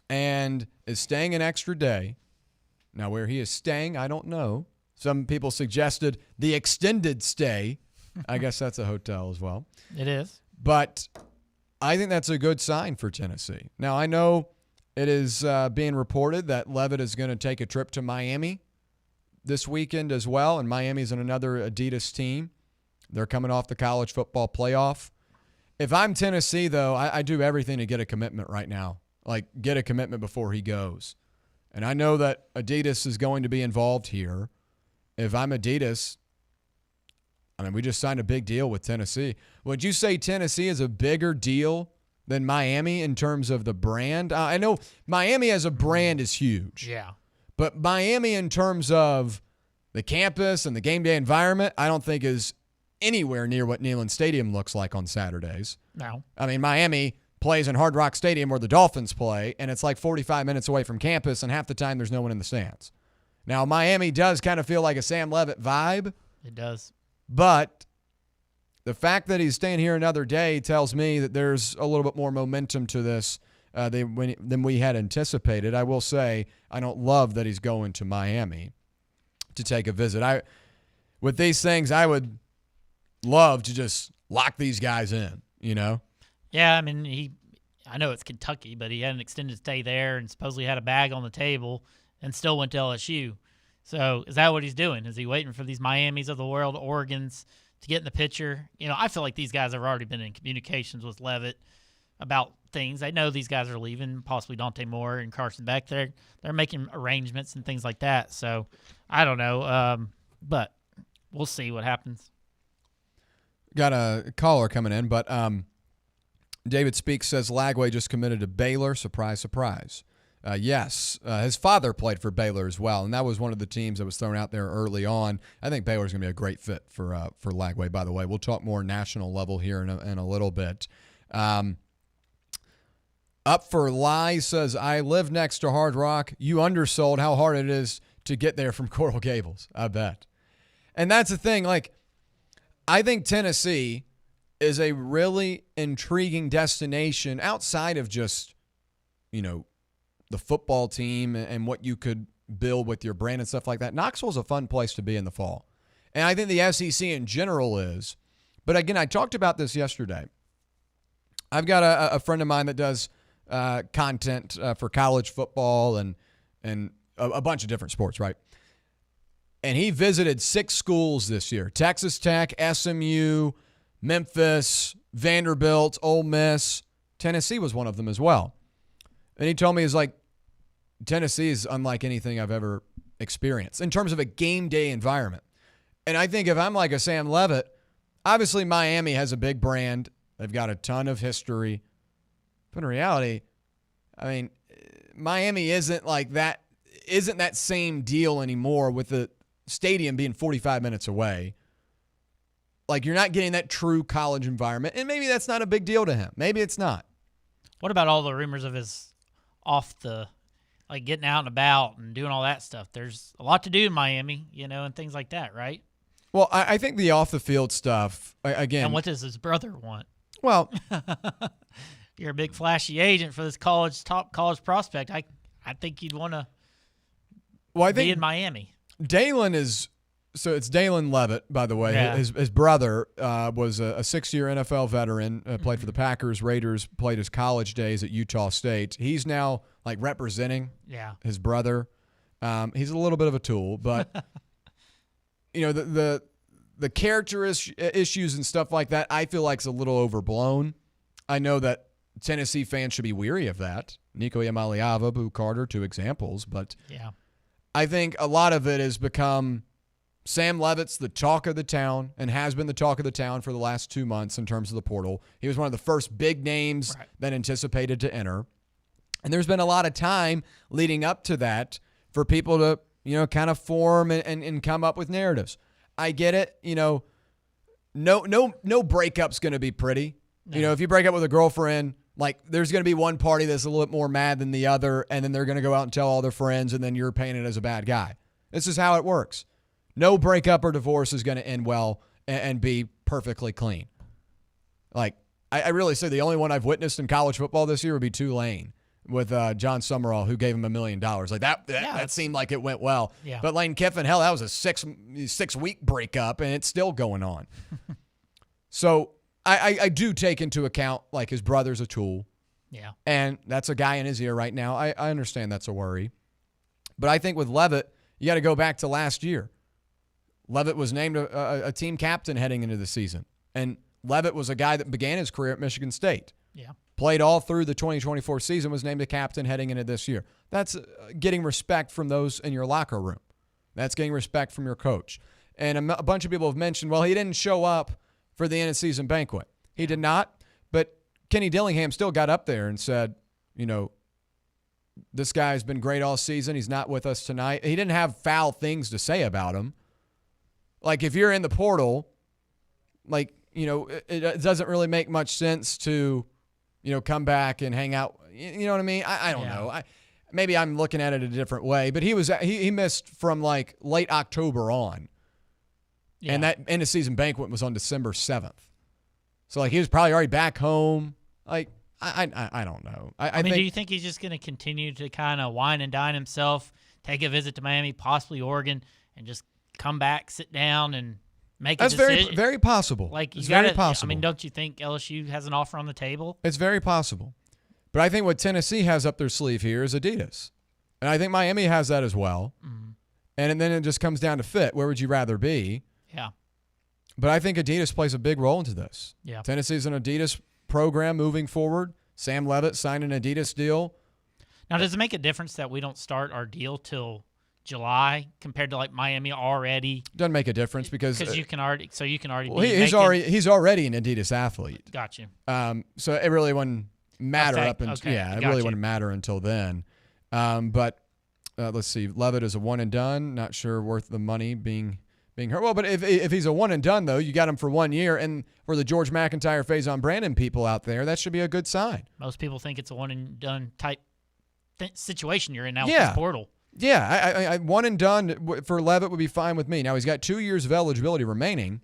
and is staying an extra day. Now, where he is staying, I don't know. Some people suggested the extended stay. I guess that's a hotel as well. It is. But I think that's a good sign for Tennessee. Now, I know it is being reported that Leavitt is going to take a trip to Miami this weekend as well, and Miami's in another Adidas team. They're coming off the college football playoff. If I'm Tennessee, though, I do everything to get a commitment right now. Like, get a commitment before he goes. And I know that Adidas is going to be involved here. If I'm Adidas, I mean, we just signed a big deal with Tennessee. Would you say Tennessee is a bigger deal than Miami in terms of the brand? I know Miami as a brand is huge. Yeah. But Miami in terms of the campus and the game day environment, I don't think is anywhere near what Neyland Stadium looks like on Saturdays. No. I mean, Miami plays in Hard Rock Stadium where the Dolphins play, and it's like 45 minutes away from campus, and half the time there's no one in the stands. Now, Miami does kind of feel like a Sam Leavitt vibe. It does. But the fact that he's staying here another day tells me that there's a little bit more momentum to this than we had anticipated. I will say I don't love that he's going to Miami to take a visit. With these things, I would love to just lock these guys in, you know? Yeah, I mean, I know it's Kentucky, but he had an extended stay there and supposedly had a bag on the table and still went to LSU. So is that what he's doing? Is he waiting for these Miamis of the world, Oregons, to get in the picture? You know, I feel like these guys have already been in communications with Leavitt about things. I know these guys are leaving, possibly Dante Moore and Carson Beck. They're making arrangements and things like that. So I don't know, but we'll see what happens. Got a caller coming in, but David Speaks says Lagway just committed to Baylor. Surprise, surprise. Yes, his father played for Baylor as well, and that was one of the teams that was thrown out there early on. I think Baylor's going to be a great fit for Lagway, by the way. We'll talk more national level here in a little bit. Up for Lie says, I live next to Hard Rock. You undersold how hard it is to get there from Coral Gables. I bet. And that's the thing. Like, I think Tennessee is a really intriguing destination outside of just, you know, the football team and what you could build with your brand and stuff like that. Knoxville's a fun place to be in the fall. And I think the SEC in general is. But again, I talked about this yesterday. I've got a friend of mine that does content for college football and a bunch of different sports, right? And he visited 6 schools this year: Texas Tech, SMU, Memphis, Vanderbilt, Ole Miss. Tennessee was one of them as well. And he told me, he's like, Tennessee is unlike anything I've ever experienced in terms of a game day environment. And I think if I'm like a Sam Leavitt, obviously Miami has a big brand. They've got a ton of history. But in reality, I mean, Miami isn't that same deal anymore with the stadium being 45 minutes away. Like, you're not getting that true college environment. And maybe that's not a big deal to him. Maybe it's not. What about all the rumors of his getting out and about and doing all that stuff? There's a lot to do in Miami, you know, and things like that, right? Well, I think the off-the-field stuff, again. And what does his brother want? Well, you're a big flashy agent for this top college prospect. I think you'd want to be in Miami. Dalen is – so it's Dalen Leavitt, by the way. Yeah. His brother was a 6-year NFL veteran, played for the Packers, Raiders, played his college days at Utah State. He's now, like, representing his brother. He's a little bit of a tool, but, you know, the the character issues and stuff like that, I feel like is a little overblown. I know that Tennessee fans should be weary of that. Nico Iamaleava, Boo Carter, 2 examples. But yeah, I think a lot of it has become Sam Levitt's the talk of the town and has been the talk of the town for the last 2 months in terms of the portal. He was one of the first big names that anticipated to enter. And there's been a lot of time leading up to that for people to, kind of form and come up with narratives. I get it. No breakup's going to be pretty. No. If you break up with a girlfriend, like there's going to be one party that's a little bit more mad than the other, and then they're going to go out and tell all their friends, and then you're painted as a bad guy. This is how it works. No breakup or divorce is going to end well and be perfectly clean. Like, I really say the only one I've witnessed in college football this year would be Tulane with John Summerall, who gave him $1 million. Like that seemed like it went well. Yeah. But Lane Kiffin, hell, that was a six-week breakup, and it's still going on. So I do take into account, like, his brother's a tool. Yeah. And that's a guy in his ear right now. I understand that's a worry. But I think with Levitt, you got to go back to last year. Levitt was named a team captain heading into the season. And Levitt was a guy that began his career at Michigan State. Yeah. Played all through the 2024 season, was named a captain heading into this year. That's getting respect from those in your locker room. That's getting respect from your coach. And a bunch of people have mentioned, well, he didn't show up for the end-of-season banquet. He did not, but Kenny Dillingham still got up there and said, this guy's been great all season. He's not with us tonight. He didn't have foul things to say about him. Like, if you're in the portal, like, it doesn't really make much sense to, come back and hang out. You know what I mean? I don't know. Maybe I'm looking at it a different way, but he missed from like late October on. Yeah. And that end of season banquet was on December 7th. So like he was probably already back home. Like, I don't know. I mean, do you think he's just going to continue to kind of wine and dine himself, take a visit to Miami, possibly Oregon, and just come back, sit down, and make a decision? That's very, very possible. Like, it's very possible. I mean, don't you think LSU has an offer on the table? It's very possible. But I think what Tennessee has up their sleeve here is Adidas. And I think Miami has that as well. Mm-hmm. And then it just comes down to fit. Where would you rather be? Yeah. But I think Adidas plays a big role into this. Yeah. Tennessee's an Adidas program moving forward. Sam Levitt signed an Adidas deal. Now, does it make a difference that we don't start our deal till July compared to like Miami already? Doesn't make a difference because you can already well, he's already an Adidas athlete. Got you. So it really wouldn't matter it really wouldn't matter until then. But let's see, Levitt is a one and done. Not sure worth the money being hurt. Well, but if he's a one and done though, you got him for 1 year, and for the George McIntyre, Faison Brandon people out there, that should be a good sign. Most people think it's a one and done type situation you're in now with this portal. Yeah, I one and done for Levitt would be fine with me. Now, he's got 2 years of eligibility remaining,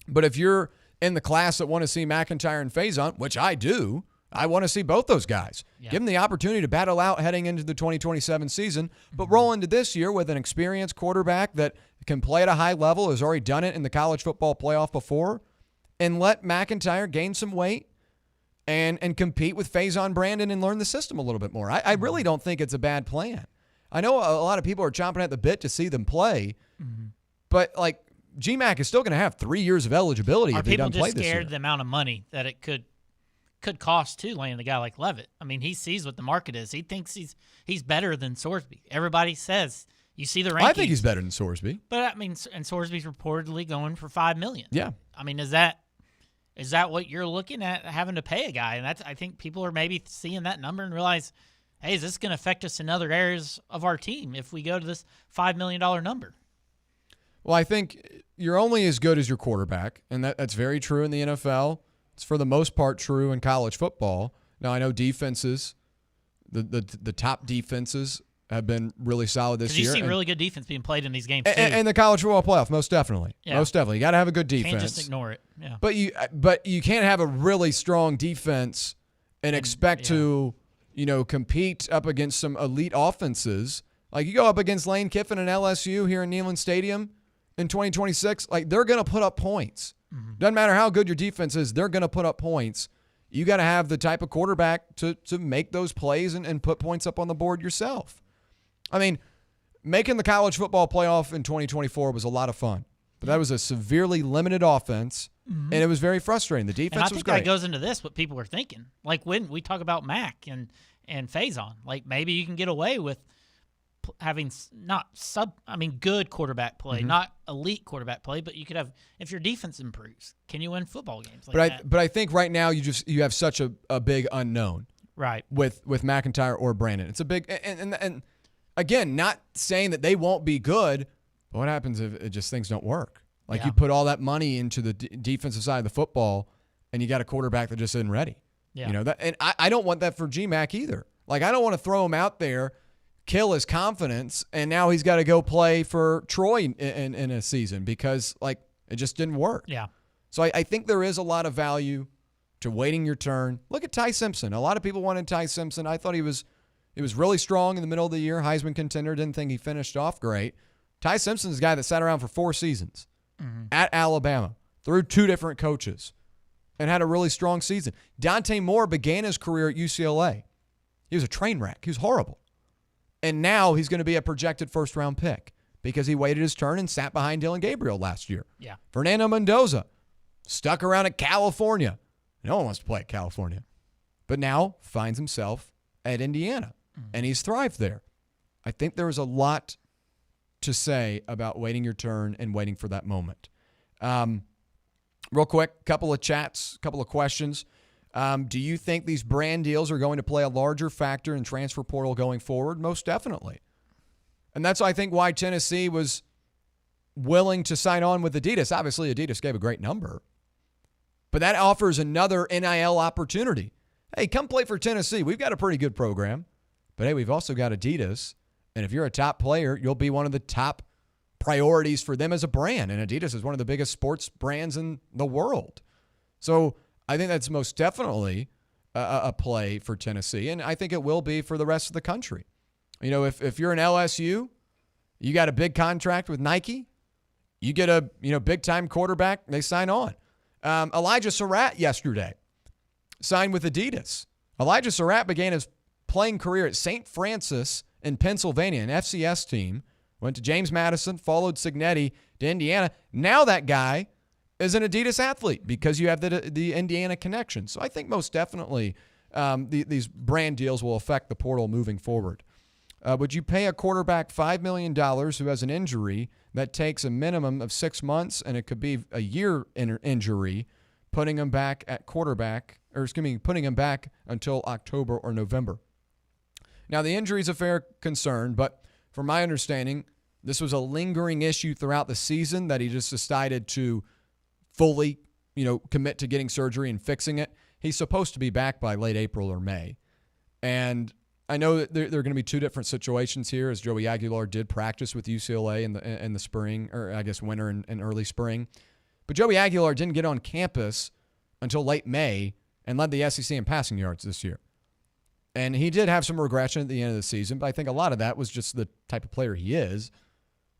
but if you're in the class that want to see McIntyre and Faison, which I do, I want to see both those guys. Yeah. Give them the opportunity to battle out heading into the 2027 season, but roll into this year with an experienced quarterback that can play at a high level, has already done it in the college football playoff before, and let McIntyre gain some weight and compete with Faison Brandon and learn the system a little bit more. I really don't think it's a bad plan. I know a lot of people are chomping at the bit to see them play, but like GMAC is still going to have 3 years of eligibility if he doesn't play this year. Are people just scared the amount of money that it could cost to land a guy like Levitt? I mean, he sees what the market is. He thinks he's better than Sorsby. Everybody says, you see the rankings. I think he's better than Sorsby. But I mean, and Sorsby's reportedly going for $5 million. Yeah. I mean, is that what you're looking at, having to pay a guy? And I think people are maybe seeing that number and realize, hey, is this going to affect us in other areas of our team if we go to this $5 million number? Well, I think you're only as good as your quarterback, and that's very true in the NFL. It's for the most part true in college football. Now, I know defenses, the top defenses have been really solid this year. You see really good defense being played in these games, too. And the college football playoff, most definitely. Yeah. Most definitely. You got to have a good defense. Can't just ignore it. Yeah. But you can't have a really strong defense and expect to, compete up against some elite offenses. Like, you go up against Lane Kiffin and LSU here in Neyland Stadium in 2026, like, they're going to put up points. Doesn't matter how good your defense is, they're going to put up points. You got to have the type of quarterback to make those plays and put points up on the board yourself. I mean, making the college football playoff in 2024 was a lot of fun. But that was a severely limited offense, and it was very frustrating. The defense and I was think great. that goes into this, what people are thinking. Like when we talk about Mac and Faison, like maybe you can get away with having good quarterback play, not elite quarterback play, but you could have, if your defense improves, can you win football games like that? But I think right now you have such a big unknown. Right. With McIntyre or Brandon. It's a big and again, not saying that they won't be good, but what happens if it just things don't work? Like you put all that money into the defensive side of the football and you got a quarterback that just isn't ready. Yeah. You know that, and I don't want that for GMAC either. Like I don't want to throw him out there, kill his confidence, and now he's got to go play for Troy in a season because like it just didn't work. Yeah. So I think there is a lot of value to waiting your turn. Look at Ty Simpson. A lot of people wanted Ty Simpson. I thought he was really strong in the middle of the year. Heisman contender. Didn't think he finished off great. Ty Simpson's a guy that sat around for 4 seasons at Alabama through 2 different coaches and had a really strong season. Dante Moore began his career at UCLA. He was a train wreck. He was horrible. And now he's going to be a projected first-round pick because he waited his turn and sat behind Dylan Gabriel last year. Yeah. Fernando Mendoza stuck around at California. No one wants to play at California. But now finds himself at Indiana, and he's thrived there. I think there was a lot to say about waiting your turn and waiting for that moment. Real quick, couple of chats, couple of questions. Do you think these brand deals are going to play a larger factor in transfer portal going forward? Most definitely. And that's, I think, why Tennessee was willing to sign on with Adidas. Obviously, Adidas gave a great number. But that offers another NIL opportunity. Hey, come play for Tennessee. We've got a pretty good program. But, hey, we've also got Adidas. And if you're a top player, you'll be one of the top priorities for them as a brand. And Adidas is one of the biggest sports brands in the world. So I think that's most definitely a play for Tennessee. And I think it will be for the rest of the country. You know, if you're an LSU, you got a big contract with Nike, you get a big-time quarterback, they sign on. Elijah Surratt yesterday signed with Adidas. Elijah Surratt began his playing career at St. Francis in Pennsylvania, an FCS team. Went to James Madison, followed Signetti to Indiana. Now that guy is an Adidas athlete because you have the Indiana connection. So I think most definitely these brand deals will affect the portal moving forward. Would you pay a quarterback $5 million who has an injury that takes a minimum of 6 months, and it could be a year injury, putting him back at quarterback, putting him back until October or November? Now, the injury is a fair concern, but from my understanding, this was a lingering issue throughout the season that he just decided to fully, commit to getting surgery and fixing it. He's supposed to be back by late April or May. And I know that there are going to be 2 different situations here, as Joey Aguilar did practice with UCLA in the spring, or I guess winter and early spring. But Joey Aguilar didn't get on campus until late May and led the SEC in passing yards this year. And he did have some regression at the end of the season, but I think a lot of that was just the type of player he is.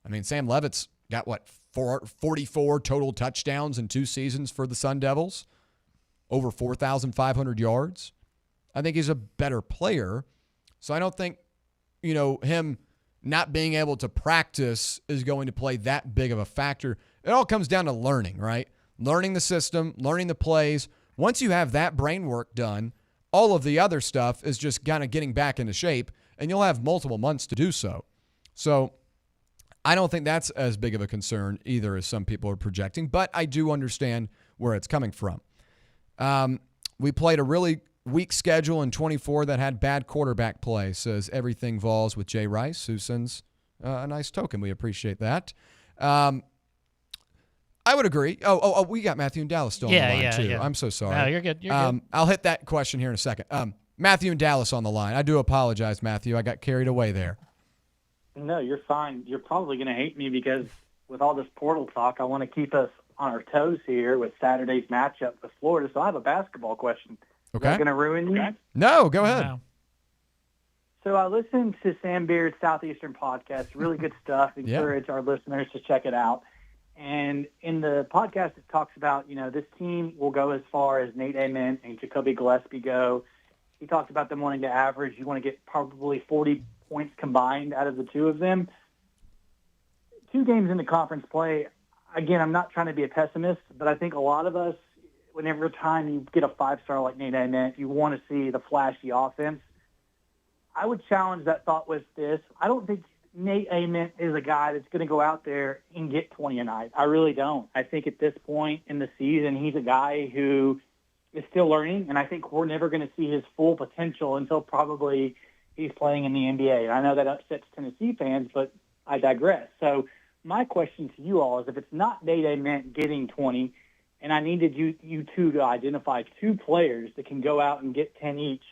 I mean, Sam Levitt's got, 44 total touchdowns in 2 seasons for the Sun Devils, over 4,500 yards. I think he's a better player. So I don't think, him not being able to practice is going to play that big of a factor. It all comes down to learning, right? Learning the system, learning the plays. Once you have that brain work done, all of the other stuff is just kind of getting back into shape, and you'll have multiple months to do so. So I don't think that's as big of a concern either as some people are projecting, but I do understand where it's coming from. We played a really weak schedule in 24 that had bad quarterback play, says Everything Vols with Jay Rice, who sends a nice token. We appreciate that. I would agree. Oh, we got Matthew and Dallas still on the line, too. Yeah. I'm so sorry. No, you're good. You're good. I'll hit that question here in a second. Matthew and Dallas on the line. I do apologize, Matthew. I got carried away there. No, you're fine. You're probably going to hate me because with all this portal talk, I want to keep us on our toes here with Saturday's matchup with Florida. So I have a basketball question. Okay. Is that going to ruin you? No, go ahead. No. So I listened to Sam Beard's Southeastern podcast. Really good stuff. Encourage our listeners to check it out. And in the podcast, it talks about, this team will go as far as Nate Ament and Jacoby Gillespie go. He talked about them wanting to average. You want to get probably 40 points combined out of the 2 of them. 2 games into conference play, again, I'm not trying to be a pessimist, but I think a lot of us, whenever time you get a 5-star like Nate Ament, you want to see the flashy offense. I would challenge that thought with this. I don't think Nate Ament is a guy that's going to go out there and get 20 a night. I really don't. I think at this point in the season, he's a guy who is still learning, and I think we're never going to see his full potential until probably he's playing in the NBA. And I know that upsets Tennessee fans, but I digress. So my question to you all is, if it's not Nate Ament getting 20, and I needed you two to identify two players that can go out and get 10 each,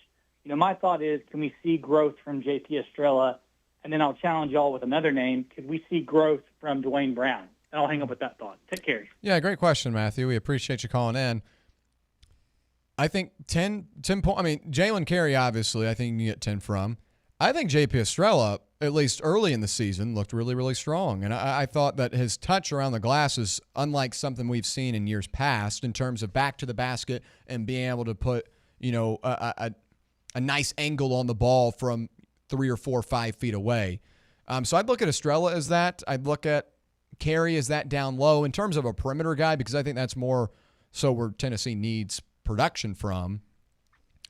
my thought is, can we see growth from J.P. Estrella? And then I'll challenge y'all with another name. Could we see growth from Dwayne Brown? And I'll hang up with that thought. Take care. Yeah, great question, Matthew. We appreciate you calling in. I think 10 points. I mean, Jalen Carey, obviously, I think you can get 10 from. I think J.P. Estrella, at least early in the season, looked really, really strong. And I thought that his touch around the glass is unlike something we've seen in years past in terms of back to the basket and being able to put, a nice angle on the ball from 3 or 4 or 5 feet away. So I'd look at Estrella as that. I'd look at Carey as that down low in terms of a perimeter guy, because I think that's more so where Tennessee needs production from.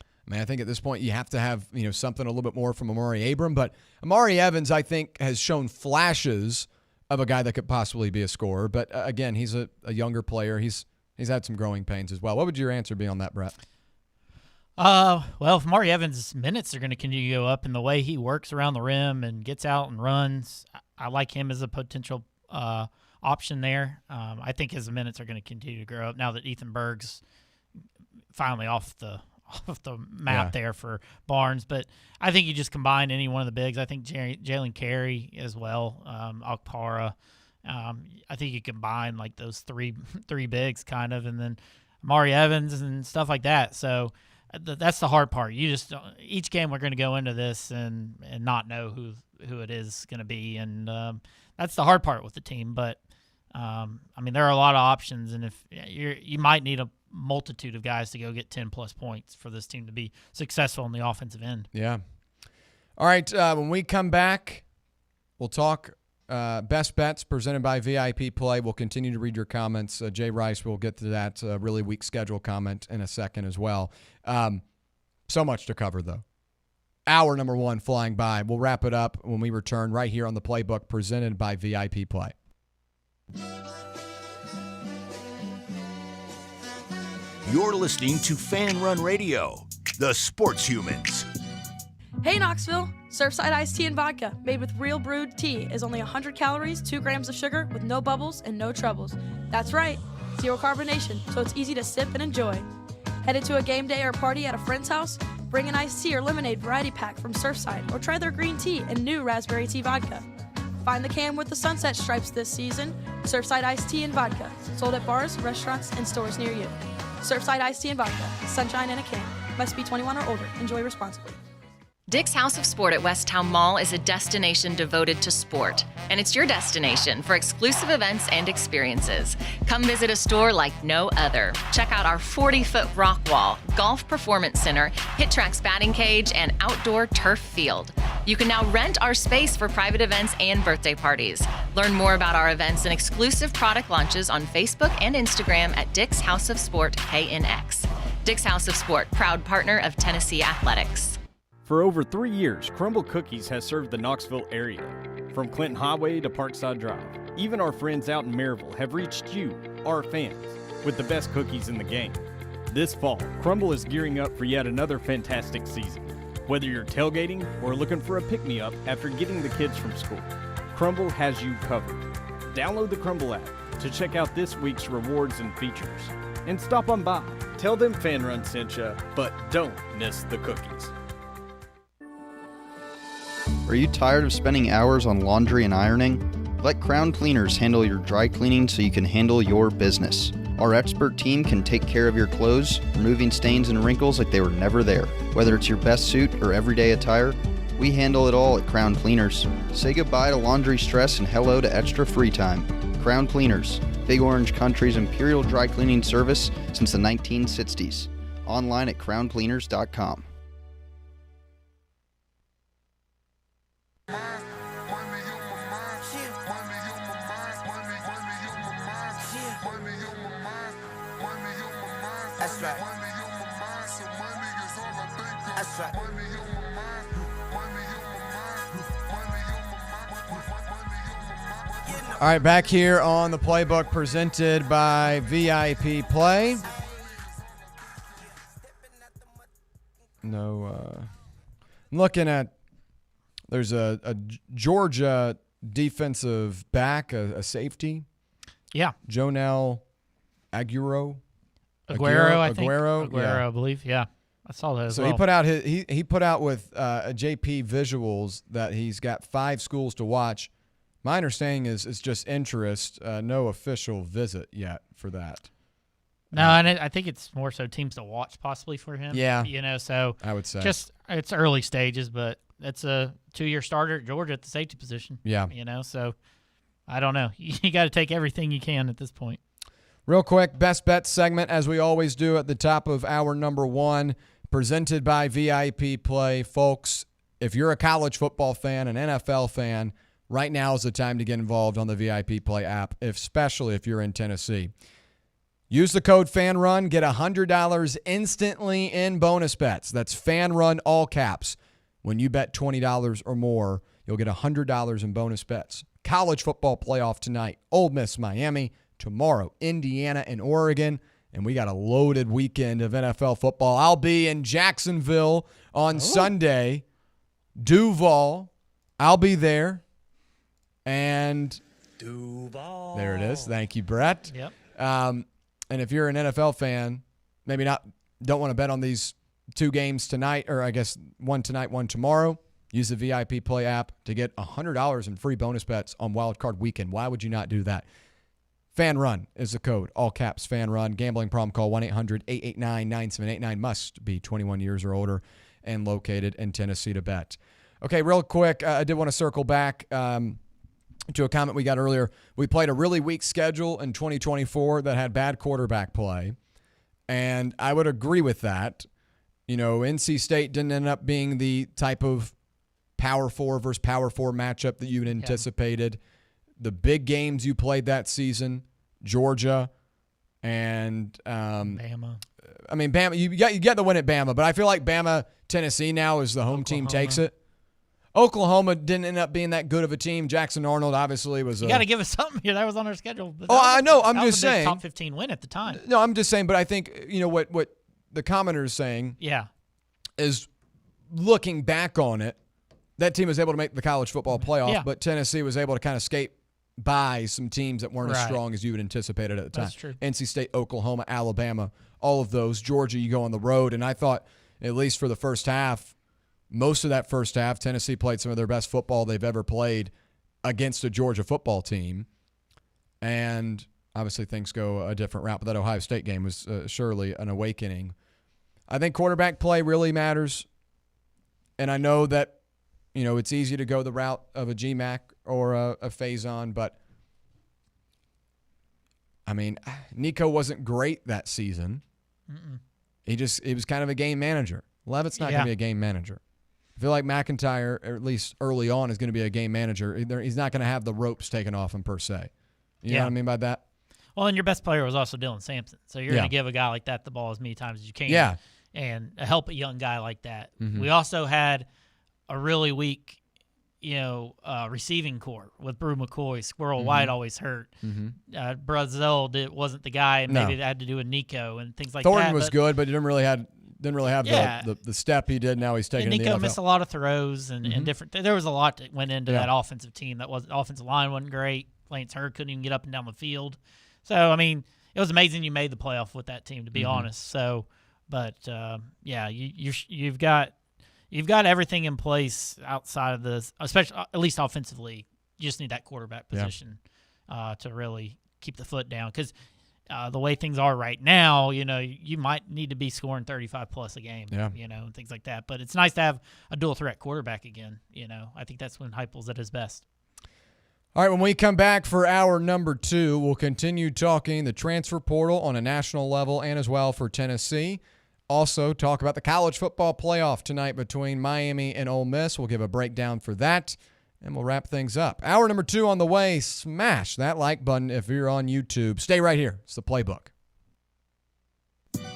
I mean, I think at this point you have to have, something a little bit more from Amari Abram, but Amari Evans, I think, has shown flashes of a guy that could possibly be a scorer. But again, he's a younger player. He's had some growing pains as well. What would your answer be on that, Brett? Well, if Amari Evans' minutes are going to continue to go up in the way he works around the rim and gets out and runs, I like him as a potential option there. I think his minutes are going to continue to grow up now that Ethan Berg's finally off the map there for Barnes. But I think you just combine any one of the bigs. I think Jalen Carey as well, Okpara. I think you combine like those three bigs kind of, and then Amari Evans and stuff like that. So that's the hard part. You just each game we're going to go into this and not know who it is going to be, and that's the hard part with the team. But I mean, there are a lot of options, and if you might need a multitude of guys to go get 10+ points for this team to be successful on the offensive end. Yeah. All right. When we come back, we'll talk best bets presented by VIP Play. We'll continue to read your comments. Jay Rice will get to that really weak schedule comment in a second as well. So much to cover, though. Hour number 1 flying by. We'll wrap it up when we return right here on the Playbook presented by VIP Play. You're listening to Fan Run Radio, the sports humans. Hey Knoxville! Surfside iced tea and vodka, made with real brewed tea, is only 100 calories, 2 grams of sugar, with no bubbles and no troubles. That's right, 0 carbonation, so it's easy to sip and enjoy. Headed to a game day or party at a friend's house? Bring an iced tea or lemonade variety pack from Surfside, or try their green tea and new raspberry tea vodka. Find the can with the sunset stripes this season. Surfside iced tea and vodka, sold at bars, restaurants, and stores near you. Surfside iced tea and vodka, sunshine in a can. Must be 21 or older. Enjoy responsibly. Dick's House of Sport at Westtown Mall is a destination devoted to sport, and it's your destination for exclusive events and experiences. Come visit a store like no other. Check out our 40-foot rock wall, golf performance center, Hit Track's batting cage, and outdoor turf field. You can now rent our space for private events and birthday parties. Learn more about our events and exclusive product launches on Facebook and Instagram at Dick's House of Sport KNX. Dick's House of Sport, proud partner of Tennessee Athletics. For over 3 years, Crumble Cookies has served the Knoxville area. From Clinton Highway to Parkside Drive, even our friends out in Maryville have reached you, our fans, with the best cookies in the game. This fall, Crumble is gearing up for yet another fantastic season. Whether you're tailgating or looking for a pick-me-up after getting the kids from school, Crumble has you covered. Download the Crumble app to check out this week's rewards and features. And stop on by. Tell them Fan Run sent you, but don't miss the cookies. Are you tired of spending hours on laundry and ironing? Let Crown Cleaners handle your dry cleaning so you can handle your business. Our expert team can take care of your clothes, removing stains and wrinkles like they were never there. Whether it's your best suit or everyday attire, we handle it all at Crown Cleaners. Say goodbye to laundry stress and hello to extra free time. Crown Cleaners, Big Orange Country's imperial dry cleaning service since the 1960s. Online at crowncleaners.com. right. That's right. All right, back here on the Playbook presented by VIP Play. No, I'm looking at, there's a Georgia defensive back, a safety. Yeah. Jonel Aguero, I think. Aguero, I believe. Yeah, I saw that as so well. he put out he put out with JP Visuals that he's got 5 schools to watch. My understanding is it's just interest, no official visit yet for that. No, and I think it's more so teams to watch possibly for him. Yeah. So I would say. Just it's early stages, but it's a 2-year starter at Georgia at the safety position. Yeah. So I don't know. You got to take everything you can at this point. Real quick, best bet segment, as we always do at the top of hour number 1, presented by VIP Play. Folks, if you're a college football fan, an NFL fan, right now is the time to get involved on the VIP Play app, especially if you're in Tennessee. Use the code FANRUN, get $100 instantly in bonus bets. That's FANRUN, all caps. When you bet $20 or more, you'll get $100 in bonus bets. College football playoff tonight, Ole Miss, Miami. Tomorrow, Indiana and Oregon. And we got a loaded weekend of NFL football. I'll be in Jacksonville on Sunday. Duval, I'll be there. And Duval. There it is. Thank you, Brett. Yep. And if you're an NFL fan, maybe don't want to bet on these 2 games tonight, or I guess one tonight, one tomorrow, use the VIP Play app to get $100 in free bonus bets on Wild Card Weekend. Why would you not do that? FANRUN is the code. All caps, FANRUN. Gambling problem, call 1-800-889-9789. Must be 21 years or older and located in Tennessee to bet. Okay, real quick, I did want to circle back to a comment we got earlier. We played a really weak schedule in 2024 that had bad quarterback play, and I would agree with that. NC State didn't end up being the type of Power 4 versus Power 4 matchup that you had anticipated. The big games you played that season, Georgia and Bama. I mean, Bama. You get the win at Bama, but I feel like Bama, Tennessee now is the home team takes it. Oklahoma didn't end up being that good of a team. Jackson Arnold obviously was. You got to give us something here. That was on our schedule. I know. I'm just saying. Top 15 win at the time. No, I'm just saying. But I think what the commenter is saying. Yeah. Is looking back on it, that team was able to make the college football playoff, but Tennessee was able to kind of skate by some teams that weren't as strong as you had anticipated at the time. That's true. NC State, Oklahoma, Alabama, all of those. Georgia, you go on the road, and I thought, at least for the first half, most of that first half, Tennessee played some of their best football they've ever played against a Georgia football team. And obviously things go a different route, but that Ohio State game was surely an awakening. I think quarterback play really matters. And I know that, it's easy to go the route of a GMAC or a Faison, but I mean, Nico wasn't great that season. Mm-mm. He was kind of a game manager. Levitt's not going to be a game manager. I feel like McIntyre, or at least early on, is going to be a game manager. He's not going to have the ropes taken off him per se. You know what I mean by that? Well, and your best player was also Dylan Sampson. So you're going to give a guy like that the ball as many times as you can. Yeah. And help a young guy like that. Mm-hmm. We also had a really weak, receiving core with Brew McCoy. Squirrel White always hurt. Mm-hmm. Brazil wasn't the guy, and maybe it had to do with Nico and things like that. Thornton was good, but he didn't really have the step he did. Now he's taking and in the Nico NFL. missed a lot of throws and different. There was a lot that went into that offensive team. Offensive line wasn't great. Lance Hurd couldn't even get up and down the field. So I mean, it was amazing you made the playoff with that team, to be honest. So, but you've got everything in place outside of this, especially at least offensively. You just need that quarterback position to really keep the foot down, because the way things are right now, you might need to be scoring 35+ a game, and things like that. But it's nice to have a dual threat quarterback again. I think that's when Heupel's at his best. All right, when we come back for hour number 2, we'll continue talking the transfer portal on a national level and as well for Tennessee. Also, talk about the college football playoff tonight between Miami and Ole Miss. We'll give a breakdown for that, and we'll wrap things up. Hour number 2 on the way. Smash that like button if you're on YouTube. Stay right here. It's the Playbook.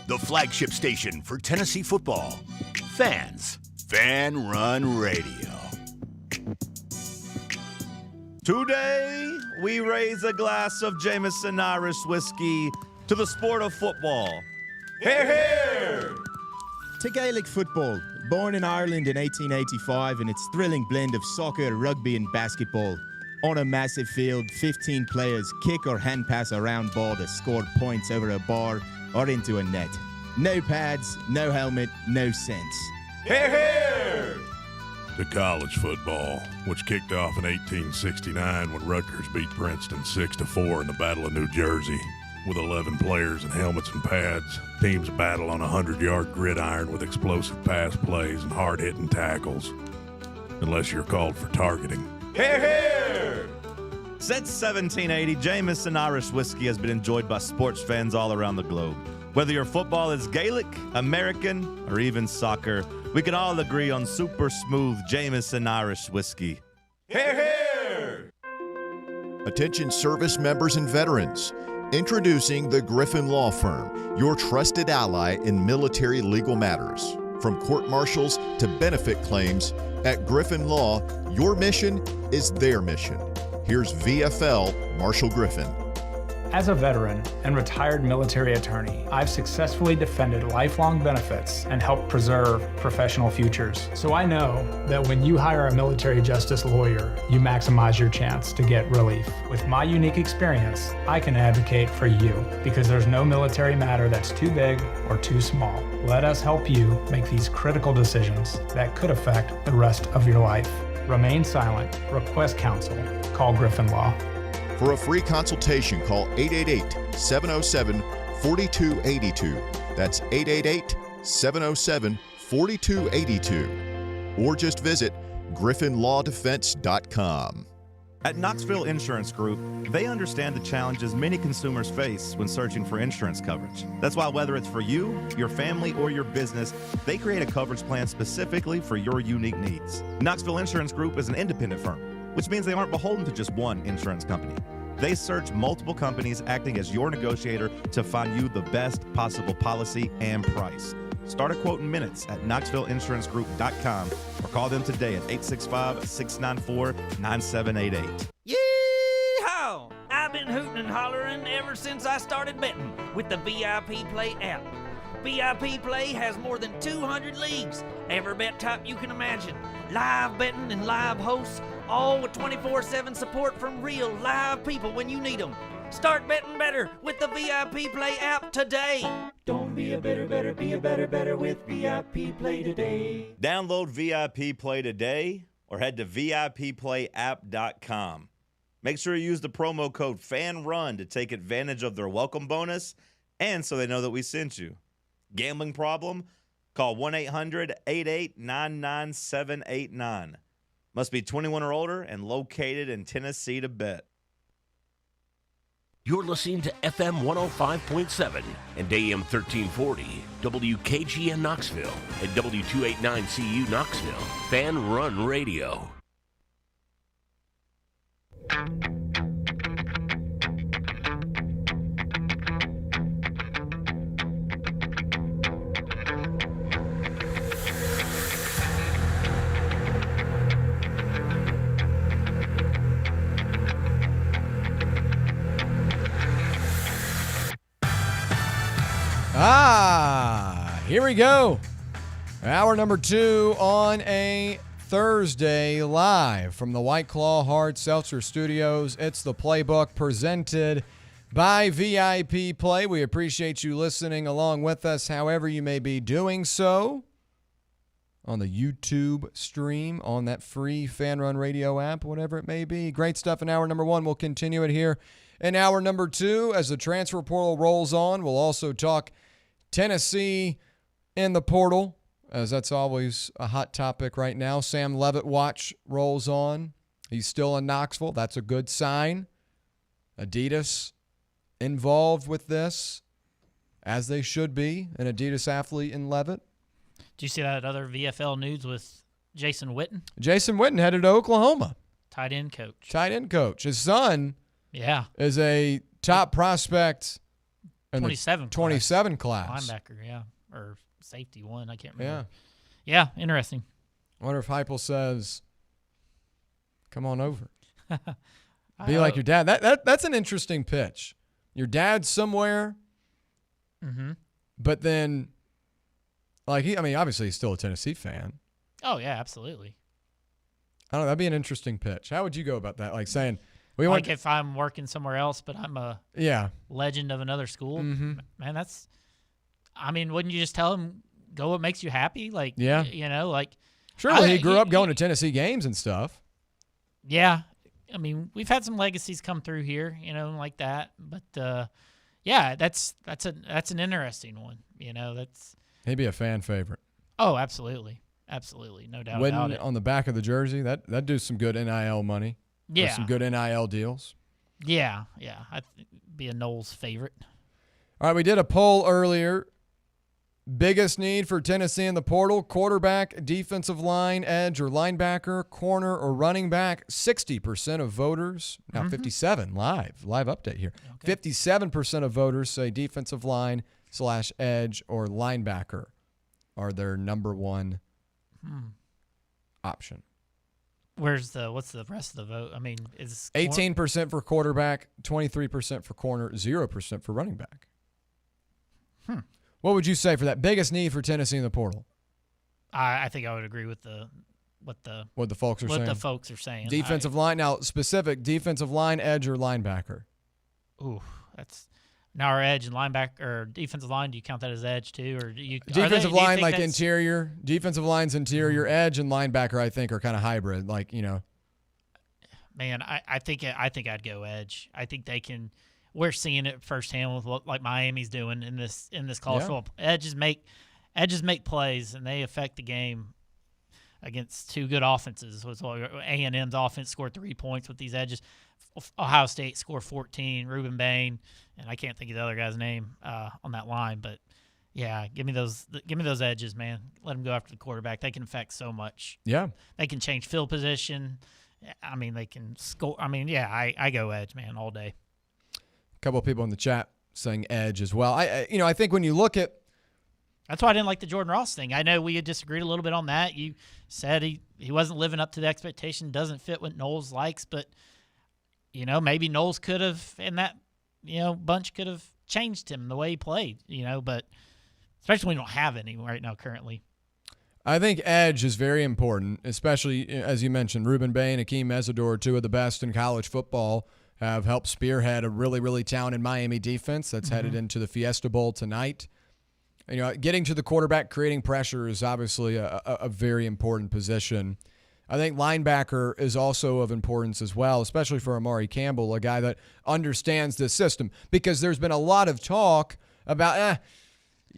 the flagship station for Tennessee football. Fans, Fan Run Radio. Today, we raise a glass of Jameson Irish whiskey to the sport of football. Hear, hear! To Gaelic football, born in Ireland in 1885 in its thrilling blend of soccer, rugby and basketball. On a massive field, 15 players kick or hand pass a round ball that scored points over a bar or into a net. No pads, no helmet, no sense. Hear, hear! To college football, which kicked off in 1869 when Rutgers beat Princeton 6-4 in the Battle of New Jersey. With 11 players in helmets and pads, teams battle on a 100-yard gridiron with explosive pass plays and hard-hitting tackles. Unless you're called for targeting. Hear, hear! Since 1780, Jameson Irish whiskey has been enjoyed by sports fans all around the globe. Whether your football is Gaelic, American, or even soccer, we can all agree on super smooth Jameson Irish whiskey. Hear, hear! Attention service members and veterans. Introducing the Griffin Law Firm, your trusted ally in military legal matters. From court martials to benefit claims, at Griffin Law, your mission is their mission. Here's VFL Marshall Griffin. As a veteran and retired military attorney, I've successfully defended lifelong benefits and helped preserve professional futures. So I know that when you hire a military justice lawyer, you maximize your chance to get relief. With my unique experience, I can advocate for you because there's no military matter that's too big or too small. Let us help you make these critical decisions that could affect the rest of your life. Remain silent. Request counsel. Call Griffin Law. For a free consultation, call 888-707-4282. That's 888-707-4282. Or just visit griffinlawdefense.com. At Knoxville Insurance Group, they understand the challenges many consumers face when searching for insurance coverage. That's why whether it's for you, your family, or your business, they create a coverage plan specifically for your unique needs. Knoxville Insurance Group is an independent firm, which means they aren't beholden to just one insurance company. They search multiple companies, acting as your negotiator to find you the best possible policy and price. Start a quote in minutes at KnoxvilleInsuranceGroup.com or call them today at 865-694-9788. Yee-haw! I've been hooting and hollering ever since I started betting with the VIP Play app. VIP Play has more than 200 leagues, every bet type you can imagine, live betting and live hosts, all with 24/7 support from real live people when you need them. Start betting better with the VIP Play app today. Don't be a better, be a better with VIP Play today. Download VIP Play today or head to VIPPlayApp.com. Make sure you use the promo code FANRUN to take advantage of their welcome bonus and so they know that we sent you. Gambling problem? Call 1-800-8899-789. Must be 21 or older and located in Tennessee to bet. You're listening to FM 105.7 and AM 1340, WKGN Knoxville, and W289CU Knoxville, Fan Run Radio. Here we go. Hour number 2 on a Thursday, live from the White Claw Hard Seltzer Studios. It's the Playbook presented by VIP Play. We appreciate you listening along with us, however you may be doing so, on the YouTube stream, on that free Fan Run Radio app, whatever it may be. Great stuff in hour number 1. We'll continue it here in hour number 2 as the transfer portal rolls on. We'll also talk Tennessee in the portal, as that's always a hot topic right now. Sam Leavitt watch rolls on. He's still in Knoxville. That's a good sign. Adidas involved with this, as they should be, an Adidas athlete in Leavitt. Did you see that other VFL news with Jason Witten? Jason Witten headed to Oklahoma. Tight end coach. Tight end coach. His son is a top prospect in 27 the 27 class. Linebacker, yeah. Or safety one. I can't remember. Yeah, interesting. I wonder if Heupel says, come on over. Be like your dad. That's an interesting pitch. Your dad's somewhere, but then, obviously he's still a Tennessee fan. Oh, yeah, absolutely. I don't know. That'd be an interesting pitch. How would you go about that? Like saying, if I'm working somewhere else, but I'm a legend of another school, man, wouldn't you just tell him, go what makes you happy? Like, surely he grew up going to Tennessee games and stuff. Yeah. We've had some legacies come through here, like that. But, that's an interesting one. He'd be a fan favorite. Oh, absolutely. Absolutely. No doubt about it. On the back of the jersey, that'd do some good NIL money. Yeah. Some good NIL deals. Yeah. I'd be a Knowles favorite. All right, we did a poll earlier. Biggest need for Tennessee in the portal: quarterback, defensive line, edge, or linebacker, corner, or running back. 60% of voters, now 57, live update here. Okay. 57% of voters say defensive line / edge or linebacker are their number one option. What's the rest of the vote? Is 18% for quarterback, 23% for corner, 0% for running back. What would you say for that biggest need for Tennessee in the portal? I think I would agree with what the folks are saying. What the folks are saying. Defensive line, now specific defensive line, edge, or linebacker. Ooh, that's now our edge and linebacker or defensive line. Do you count that as edge too, or do you defensive line like interior? Defensive line's interior, edge, and linebacker I think are kind of hybrid. Man, I think I'd go edge. I think they can. We're seeing it firsthand with what Miami's doing in this college football. Edges make plays and they affect the game against two good offenses. A&M's offense scored 3 points with these edges. Ohio State scored 14. Reuben Bain, and I can't think of the other guy's name on that line, but yeah, give me those edges, man. Let them go after the quarterback. They can affect so much. Yeah, they can change field position. They can score. I go edge, man, all day. A couple of people in the chat saying edge as well. I think when you look at, that's why I didn't like the Jordan Ross thing. I know we had disagreed a little bit on that. You said he wasn't living up to the expectation, doesn't fit what Knowles likes, but maybe Knowles could have, and that bunch could have changed him the way he played. But especially when we don't have any right now currently. I think edge is very important, especially as you mentioned, Reuben Bain, Akeem Mesidor, two of the best in college football, have helped spearhead a really, really talented Miami defense that's headed into the Fiesta Bowl tonight. Getting to the quarterback, creating pressure is obviously a very important position. I think linebacker is also of importance as well, especially for Amari Campbell, a guy that understands this system, because there's been a lot of talk about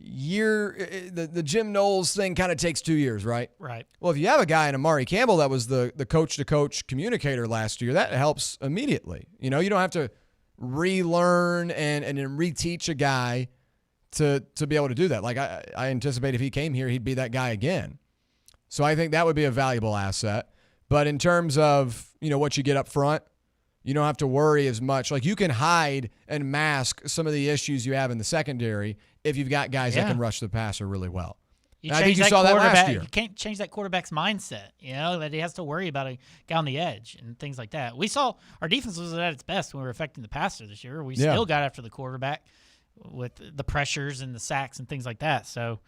the Jim Knowles thing kind of takes 2 years, right? Right. Well, if you have a guy in Amari Campbell that was the coach-to-coach communicator last year, that helps immediately. You don't have to relearn and reteach a guy to be able to do that. Like I anticipate if he came here, he'd be that guy again. So I think that would be a valuable asset. But in terms of, what you get up front, you don't have to worry as much. Like you can hide and mask some of the issues you have in the secondary if you've got guys that can rush the passer really well. I think you saw that last year. You can't change that quarterback's mindset, that he has to worry about a guy on the edge and things like that. We saw our defense was at its best when we were affecting the passer this year. We still got after the quarterback with the pressures and the sacks and things like that. So,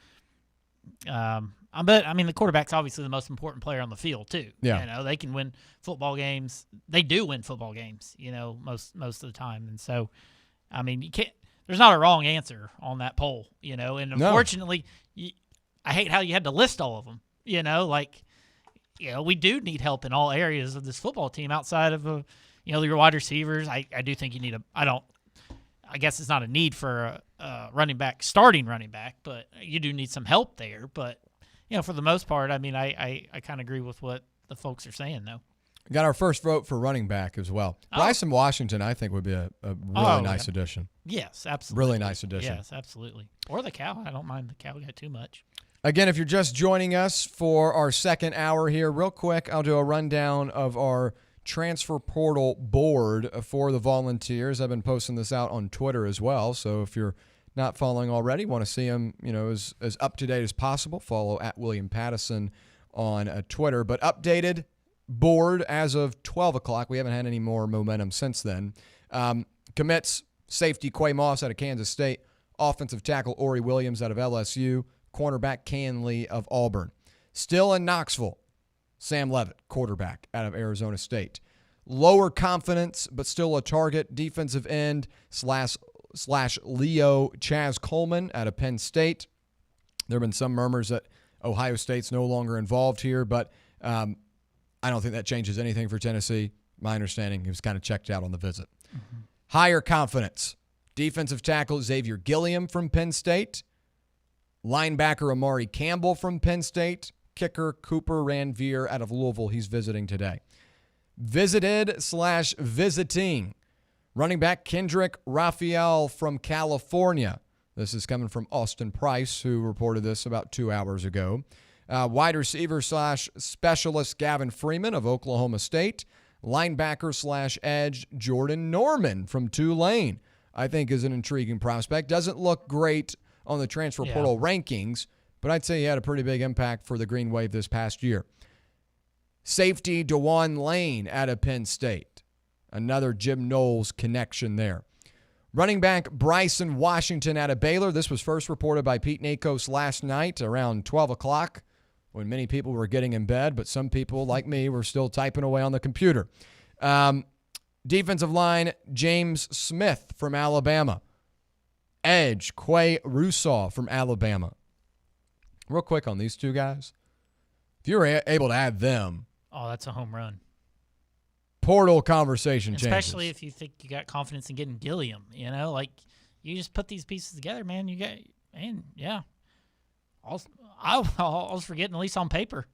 the quarterback's obviously the most important player on the field too. Yeah. They can win football games. They do win football games, most of the time. And so, you can't. There's not a wrong answer on that poll, and unfortunately, I hate how you had to list all of them, we do need help in all areas of this football team outside of, your wide receivers. I do think you need I guess it's not a need for a starting running back, but you do need some help there. But, for the most part, I kind of agree with what the folks are saying, though. Got our first vote for running back as well. Bryson Washington, I think, would be a really nice addition. Yes, absolutely. Really nice addition. Yes, absolutely. Or the cow. I don't mind the cow guy too much. Again, if you're just joining us for our second hour here, real quick, I'll do a rundown of our transfer portal board for the Volunteers. I've been posting this out on Twitter as well, so if you're not following already, want to see him, as up to date as possible, follow at William Pattison on Twitter. But updated board as of 12 o'clock. We haven't had any more momentum since then. Commits safety Quay Moss out of Kansas State, offensive tackle Ori Williams out of LSU, cornerback Can Lee of Auburn. Still in Knoxville, Sam Leavitt, quarterback out of Arizona State. Lower confidence, but still a target, defensive end slash Leo Chaz Coleman out of Penn State. There have been some murmurs that Ohio State's no longer involved here, but I don't think that changes anything for Tennessee. My understanding, he was kind of checked out on the visit. Mm-hmm. Higher confidence, defensive tackle Xavier Gilliam from Penn State, linebacker Amari Campbell from Penn State, kicker Cooper Ranvier out of Louisville. He's visiting today. Visited/visiting, running back Kendrick Raphael from California. This is coming from Austin Price, who reported this about 2 hours ago. Wide receiver/specialist Gavin Freeman of Oklahoma State. Linebacker/edge Jordan Norman from Tulane, I think is an intriguing prospect. Doesn't look great on the transfer portal rankings, but I'd say he had a pretty big impact for the Green Wave this past year. Safety DeJuan Lane out of Penn State. Another Jim Knowles connection there. Running back Bryson Washington out of Baylor. This was first reported by Pete Nakos last night around 12 o'clock when many people were getting in bed, but some people like me were still typing away on the computer. Defensive line James Smith from Alabama. Edge Quay Russaw from Alabama. Real quick on these two guys. If you were able to add them, oh, that's a home run. Portal conversation changes. Especially if you think you got confidence in getting Gilliam. Like you just put these pieces together, man. I'll just forget, at least on paper.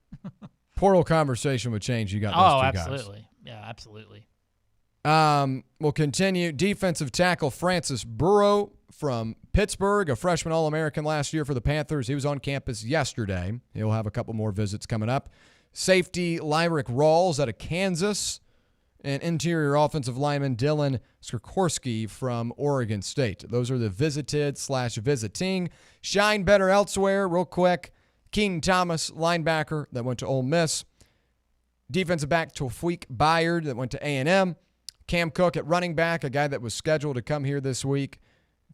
Portal conversation would change. You got those two absolutely. Guys. Yeah, absolutely. We'll continue. Defensive tackle Francis Burrow from Pittsburgh, a freshman All-American last year for the Panthers. He was on campus yesterday. He'll have a couple more visits coming up. Safety Lyric Rawls out of Kansas. And interior offensive lineman Dylan Sikorsky from Oregon State. Those are the visited/visiting. Shine better elsewhere, real quick. Keenan Thomas, linebacker that went to Ole Miss. Defensive back Tawfiq Bayard that went to A&M. Cam Cook at running back, a guy that was scheduled to come here this week.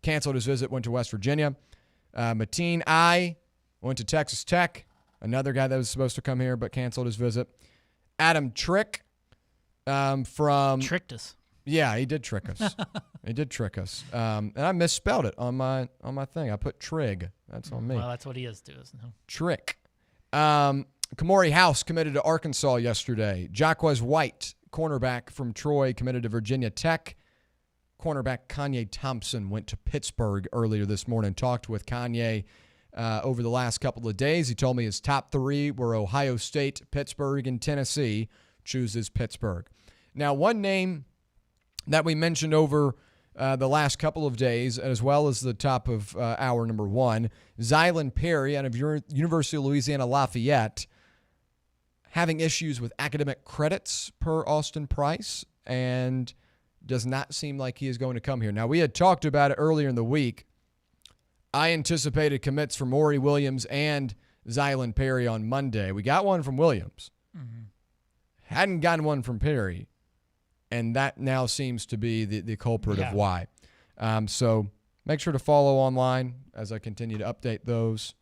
Canceled his visit, went to West Virginia. Mateen I went to Texas Tech. Another guy that was supposed to come here but canceled his visit. Adam Trick from... Tricked us. Yeah, he did trick us. He did trick us. And I misspelled it on my thing. I put Trig. That's on me. Well, that's what he is to us. No. Trick. Kamori House committed to Arkansas yesterday. Jacquez White, cornerback from Troy, committed to Virginia Tech. Cornerback Kanye Thompson went to Pittsburgh earlier this morning. Talked with Kanye over the last couple of days. He told me his top three were Ohio State, Pittsburgh, and Tennessee. Chooses Pittsburgh. Now, one name that we mentioned over the last couple of days, as well as the top of hour number one, Zylan Perry out of University of Louisiana Lafayette, having issues with academic credits per Austin Price, and does not seem like he is going to come here. Now, we had talked about it earlier in the week. I anticipated commits from Ori Williams and Zylan Perry on Monday. We got one from Williams. Mm-hmm. Hadn't gotten one from Perry. And that now seems to be the culprit of why. So make sure to follow online as I continue to update those.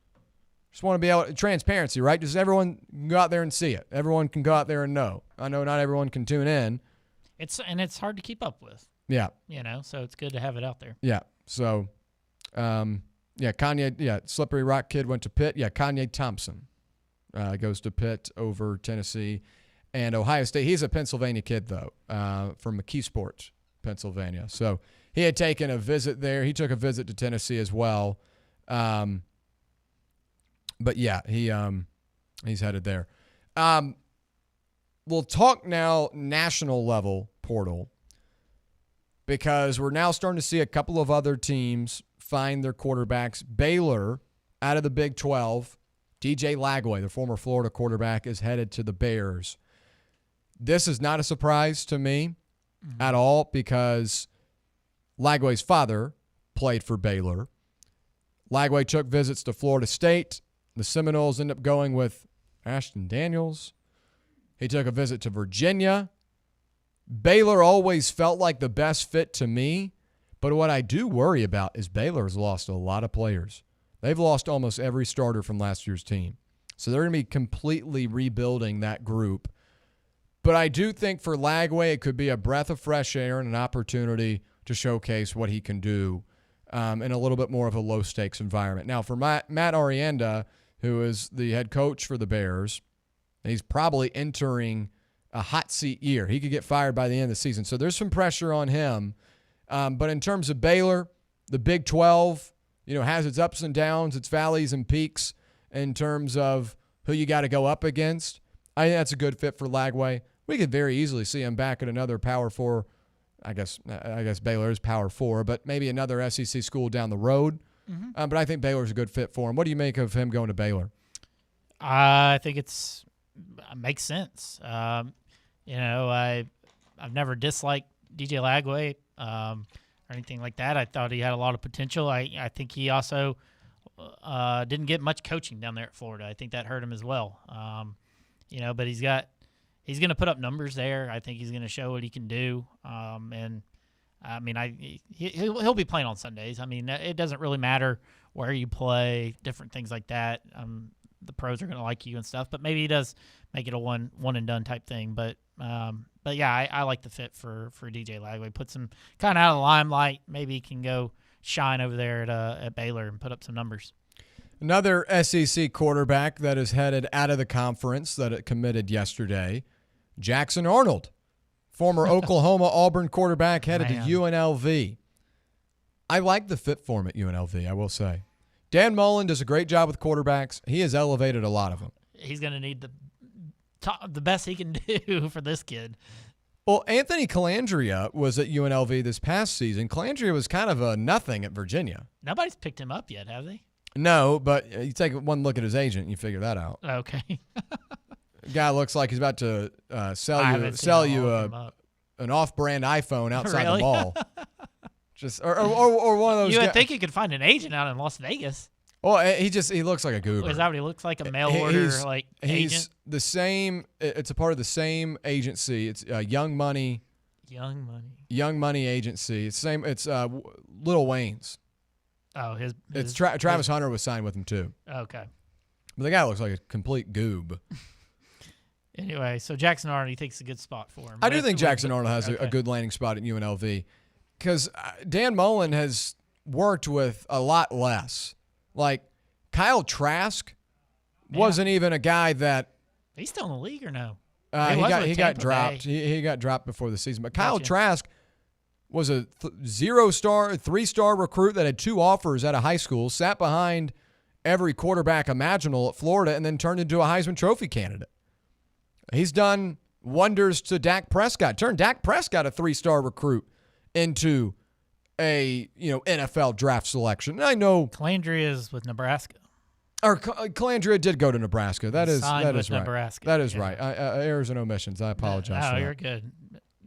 Just want to be able to, transparency, right? Just everyone can go out there and see it. Everyone can go out there and know. I know not everyone can tune in. It's hard to keep up with. Yeah. So it's good to have it out there. Yeah. So, Kanye, Slippery Rock Kid went to Pitt. Yeah, Kanye Thompson goes to Pitt over Tennessee. And Ohio State, he's a Pennsylvania kid, though, from McKeesport, Pennsylvania. So he had taken a visit there. He took a visit to Tennessee as well. But, yeah, he's headed there. We'll talk now national level portal because we're now starting to see a couple of other teams find their quarterbacks. Baylor, out of the Big 12, DJ Lagway, the former Florida quarterback, is headed to the Bears. This is not a surprise to me at all because Lagway's father played for Baylor. Lagway took visits to Florida State. The Seminoles end up going with Ashton Daniels. He took a visit to Virginia. Baylor always felt like the best fit to me, but what I do worry about is Baylor has lost a lot of players. They've lost almost every starter from last year's team. So they're going to be completely rebuilding that group. But I do think for Lagway, it could be a breath of fresh air and an opportunity to showcase what he can do in a little bit more of a low-stakes environment. Now, for Matt Arienda, who is the head coach for the Bears, he's probably entering a hot seat year. He could get fired by the end of the season. So there's some pressure on him. But in terms of Baylor, the Big 12, has its ups and downs, its valleys and peaks in terms of who you got to go up against. I think that's a good fit for Lagway. We could very easily see him back at another Power 4. I guess Baylor is Power 4, but maybe another SEC school down the road. Mm-hmm. But I think Baylor's a good fit for him. What do you make of him going to Baylor? I think it makes sense. I've never disliked DJ Lagway or anything like that. I thought he had a lot of potential. I think he also didn't get much coaching down there at Florida. I think that hurt him as well. But he's going to put up numbers there. I think he's going to show what he can do. He'll be playing on Sundays. I mean, it doesn't really matter where you play, different things like that. The pros are going to like you and stuff, but maybe he does make it a one and done type thing. But yeah, I like the fit for DJ Lagway. Puts him kind of out of the limelight. Maybe he can go shine over there at Baylor and put up some numbers. Another SEC quarterback that is headed out of the conference that it committed yesterday, Jackson Arnold, former Oklahoma Auburn quarterback, headed to UNLV. I like the fit for him at UNLV, I will say. Dan Mullen does a great job with quarterbacks. He has elevated a lot of them. He's going to need the best he can do for this kid. Well, Anthony Calandria was at UNLV this past season. Calandria was kind of a nothing at Virginia. Nobody's picked him up yet, have they? No, but you take one look at his agent and you figure that out. Okay. Guy looks like he's about to sell you an off-brand iPhone outside the mall. Just or one of those. You would think you could find an agent out in Las Vegas. Well, he looks like a goober. Is that what he looks like? A mail order agent? He's the same. It's a part of the same agency. It's Young Money. Young Money agency. It's same. It's Lil Wayne's. Oh, it's Travis Hunter was signed with him too. Okay. But the guy looks like a complete goob. Anyway, so Jackson Arnold, he thinks a good spot for him. I do think Jackson Arnold has a good landing spot at UNLV because Dan Mullen has worked with a lot less. Like Kyle Trask wasn't even a guy that. He's still in the league or no? He got dropped. He got dropped before the season. But Kyle Trask was a 0-star, 3-star recruit that had 2 offers out of high school, sat behind every quarterback imaginable at Florida, and then turned into a Heisman Trophy candidate. He's done wonders to Dak Prescott. Turned Dak Prescott, a 3-star recruit, into a NFL draft selection. And I know Calandria is with Nebraska. Or Calandria did go to Nebraska. That is right. Nebraska. That is right. Errors and omissions. I apologize. Oh, you're good.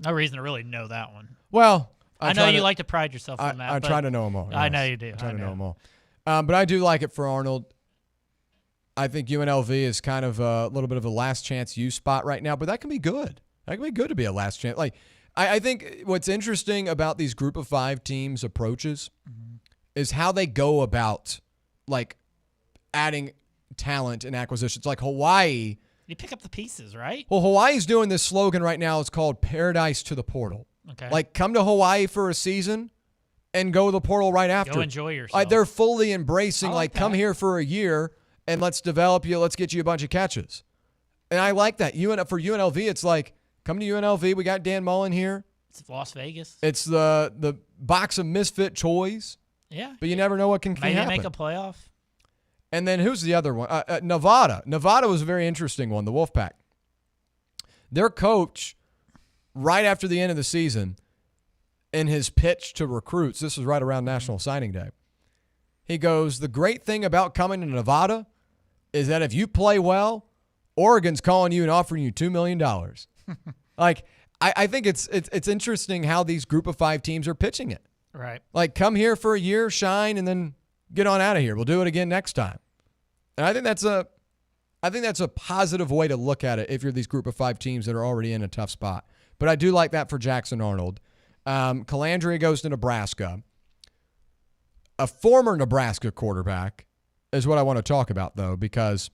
No reason to really know that one. Well, I know you like to pride yourself on that. I try to know them all. Yes. I know you do. I try to know them all. But I do like it for Arnold. I think UNLV is kind of a little bit of a last chance U spot right now, but that can be good. That can be good to be a last chance. Like I think what's interesting about these group of 5 teams approaches is how they go about like adding talent and acquisitions. Like Hawaii. You pick up the pieces, right? Well, Hawaii's doing this slogan right now. It's called Paradise to the Portal. Okay. Like come to Hawaii for a season and go to the portal right after. Go enjoy yourself. They're fully embracing like come here for a year and let's develop you. Let's get you a bunch of catches. And I like that. For UNLV, it's like, come to UNLV. We got Dan Mullen here. It's Las Vegas. It's the box of misfit toys. Yeah. But you never know what can happen. Maybe make a playoff. And then who's the other one? Nevada. Nevada was a very interesting one, the Wolfpack. Their coach, right after the end of the season, in his pitch to recruits, this was right around National Signing Day, he goes, the great thing about coming to Nevada is that if you play well, Oregon's calling you and offering you $2 million. Like, I think it's interesting how these group of 5 teams are pitching it. Right. Like, come here for a year, shine, and then get on out of here. We'll do it again next time. And I think that's a positive way to look at it if you're these group of 5 teams that are already in a tough spot. But I do like that for Jackson Arnold. Calandria goes to Nebraska. A former Nebraska quarterback is what I want to talk about, though, because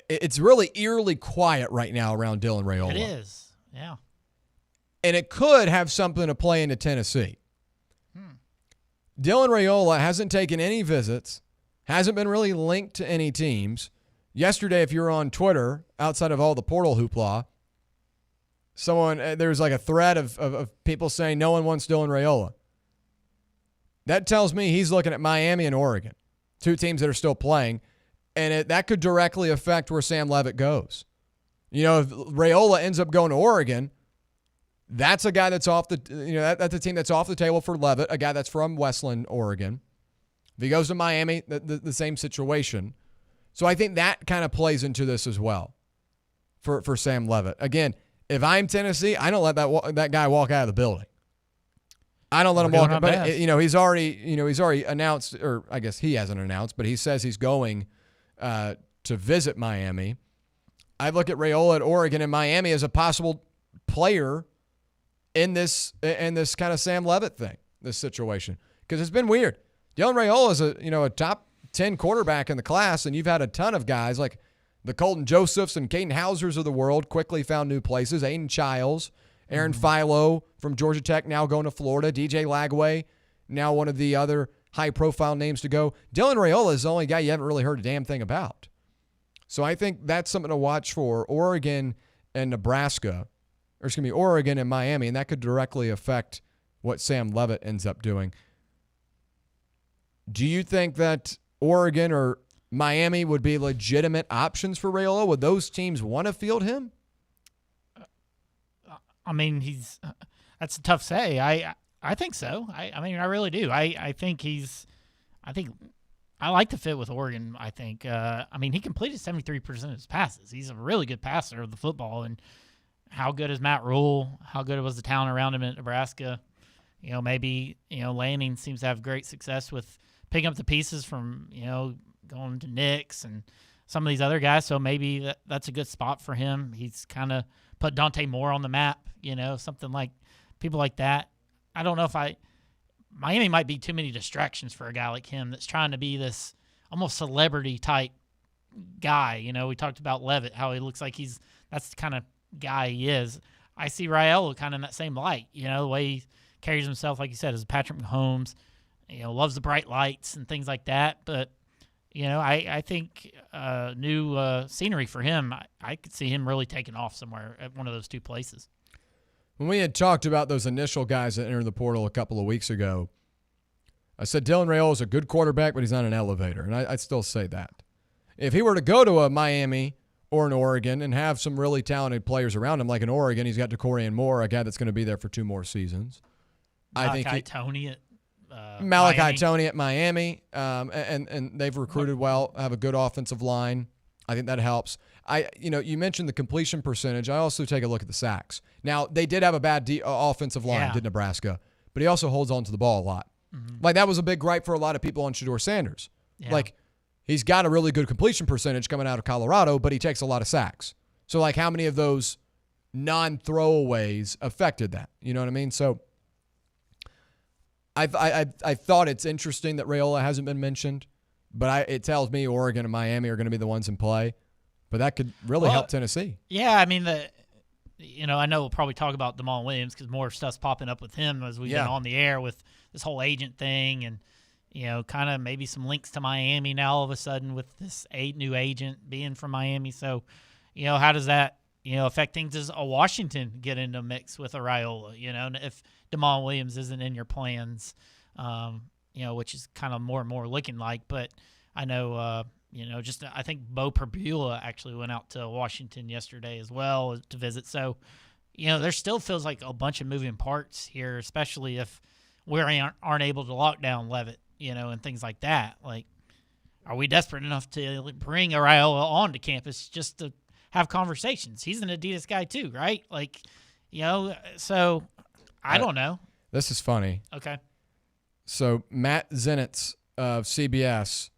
it's really eerily quiet right now around Dylan Raiola. It is, yeah. And it could have something to play into Tennessee. Dylan Raiola hasn't taken any visits, hasn't been really linked to any teams. Yesterday, if you were on Twitter, outside of all the portal hoopla, there's like a thread of people saying no one wants Dylan Raiola. That tells me he's looking at Miami and Oregon, 2 teams that are still playing, and that could directly affect where Sam Levitt goes. You know, if Raiola ends up going to Oregon, that's a guy that's off the, that's a team that's off the table for Levitt, a guy that's from Westland, Oregon. If he goes to Miami, the same situation. So I think that kind of plays into this as well for Sam Levitt. Again, if I'm Tennessee, I don't let that guy walk out of the building. I don't let him walk out. But he's already announced, or I guess he hasn't announced, but he says he's going to visit Miami. I look at Raiola at Oregon and Miami as a possible player in this kind of Sam Levitt thing, this situation, because it's been weird. Dylan Raiola is a top 10 quarterback in the class, and you've had a ton of guys like the Colton Josephs and Caden Hausers of the world quickly found new places. Aiden Childs, Aaron Philo from Georgia Tech now going to Florida. DJ Lagway, now one of the other high-profile names to go. Dylan Raiola is the only guy you haven't really heard a damn thing about. So I think that's something to watch for Oregon and Nebraska, or it's going to be Oregon and Miami, and that could directly affect what Sam Levitt ends up doing. Do you think that Oregon or Miami would be legitimate options for Raiola? Would those teams want to field him? I mean, that's a tough say. I think so. I mean, I really do. I think I like the fit with Oregon, I think. I mean, he completed 73% of his passes. He's a really good passer of the football. And how good is Matt Rule? How good was the talent around him at Nebraska? Maybe, Lanning seems to have great success with picking up the pieces from, going to Knicks and some of these other guys. So maybe that's a good spot for him. He's kind of put Dante Moore on the map, something like people like that. I don't know if Miami might be too many distractions for a guy like him that's trying to be this almost celebrity type guy. We talked about Levitt, how he looks like that's the kind of guy he is. I see Raiola kind of in that same light, the way he carries himself, like you said, as Patrick Mahomes, loves the bright lights and things like that. But, I think new scenery for him, I could see him really taking off somewhere at one of those 2 places. When we had talked about those initial guys that entered the portal a couple of weeks ago, I said Dylan Raiola is a good quarterback, but he's not an elevator, and I still say that. If he were to go to a Miami or an Oregon and have some really talented players around him, like in Oregon, he's got DeCorian Moore, a guy that's going to be there for 2 more seasons. Malachi Toney at Malachi Toney at Miami, and they've recruited well, have a good offensive line. I think that helps. You mentioned the completion percentage. I also take a look at the sacks. Now, they did have a bad offensive line, did Nebraska, but he also holds on to the ball a lot. Mm-hmm. Like, that was a big gripe for a lot of people on Shedeur Sanders. Yeah. Like, he's got a really good completion percentage coming out of Colorado, but he takes a lot of sacks. So, like, how many of those non-throwaways affected that? You know what I mean? So, I thought it's interesting that Raiola hasn't been mentioned, but it tells me Oregon and Miami are going to be the ones in play. But that could really help Tennessee. Yeah, I mean, I know we'll probably talk about Damon Williams because more stuff's popping up with him as we've been on the air with this whole agent thing and, kind of maybe some links to Miami now all of a sudden with this new agent being from Miami. So, how does that, affect things? Does a Washington get into a mix with a Raiola, and if Damon Williams isn't in your plans, which is kind of more and more looking like. But I know, I think Bo Perbula actually went out to Washington yesterday as well to visit. So, there still feels like a bunch of moving parts here, especially if we aren't able to lock down Levitt, and things like that. Like, are we desperate enough to bring a Raiola onto campus just to have conversations? He's an Adidas guy too, right? Like, so I don't know. This is funny. Okay. So Matt Zenitz of CBS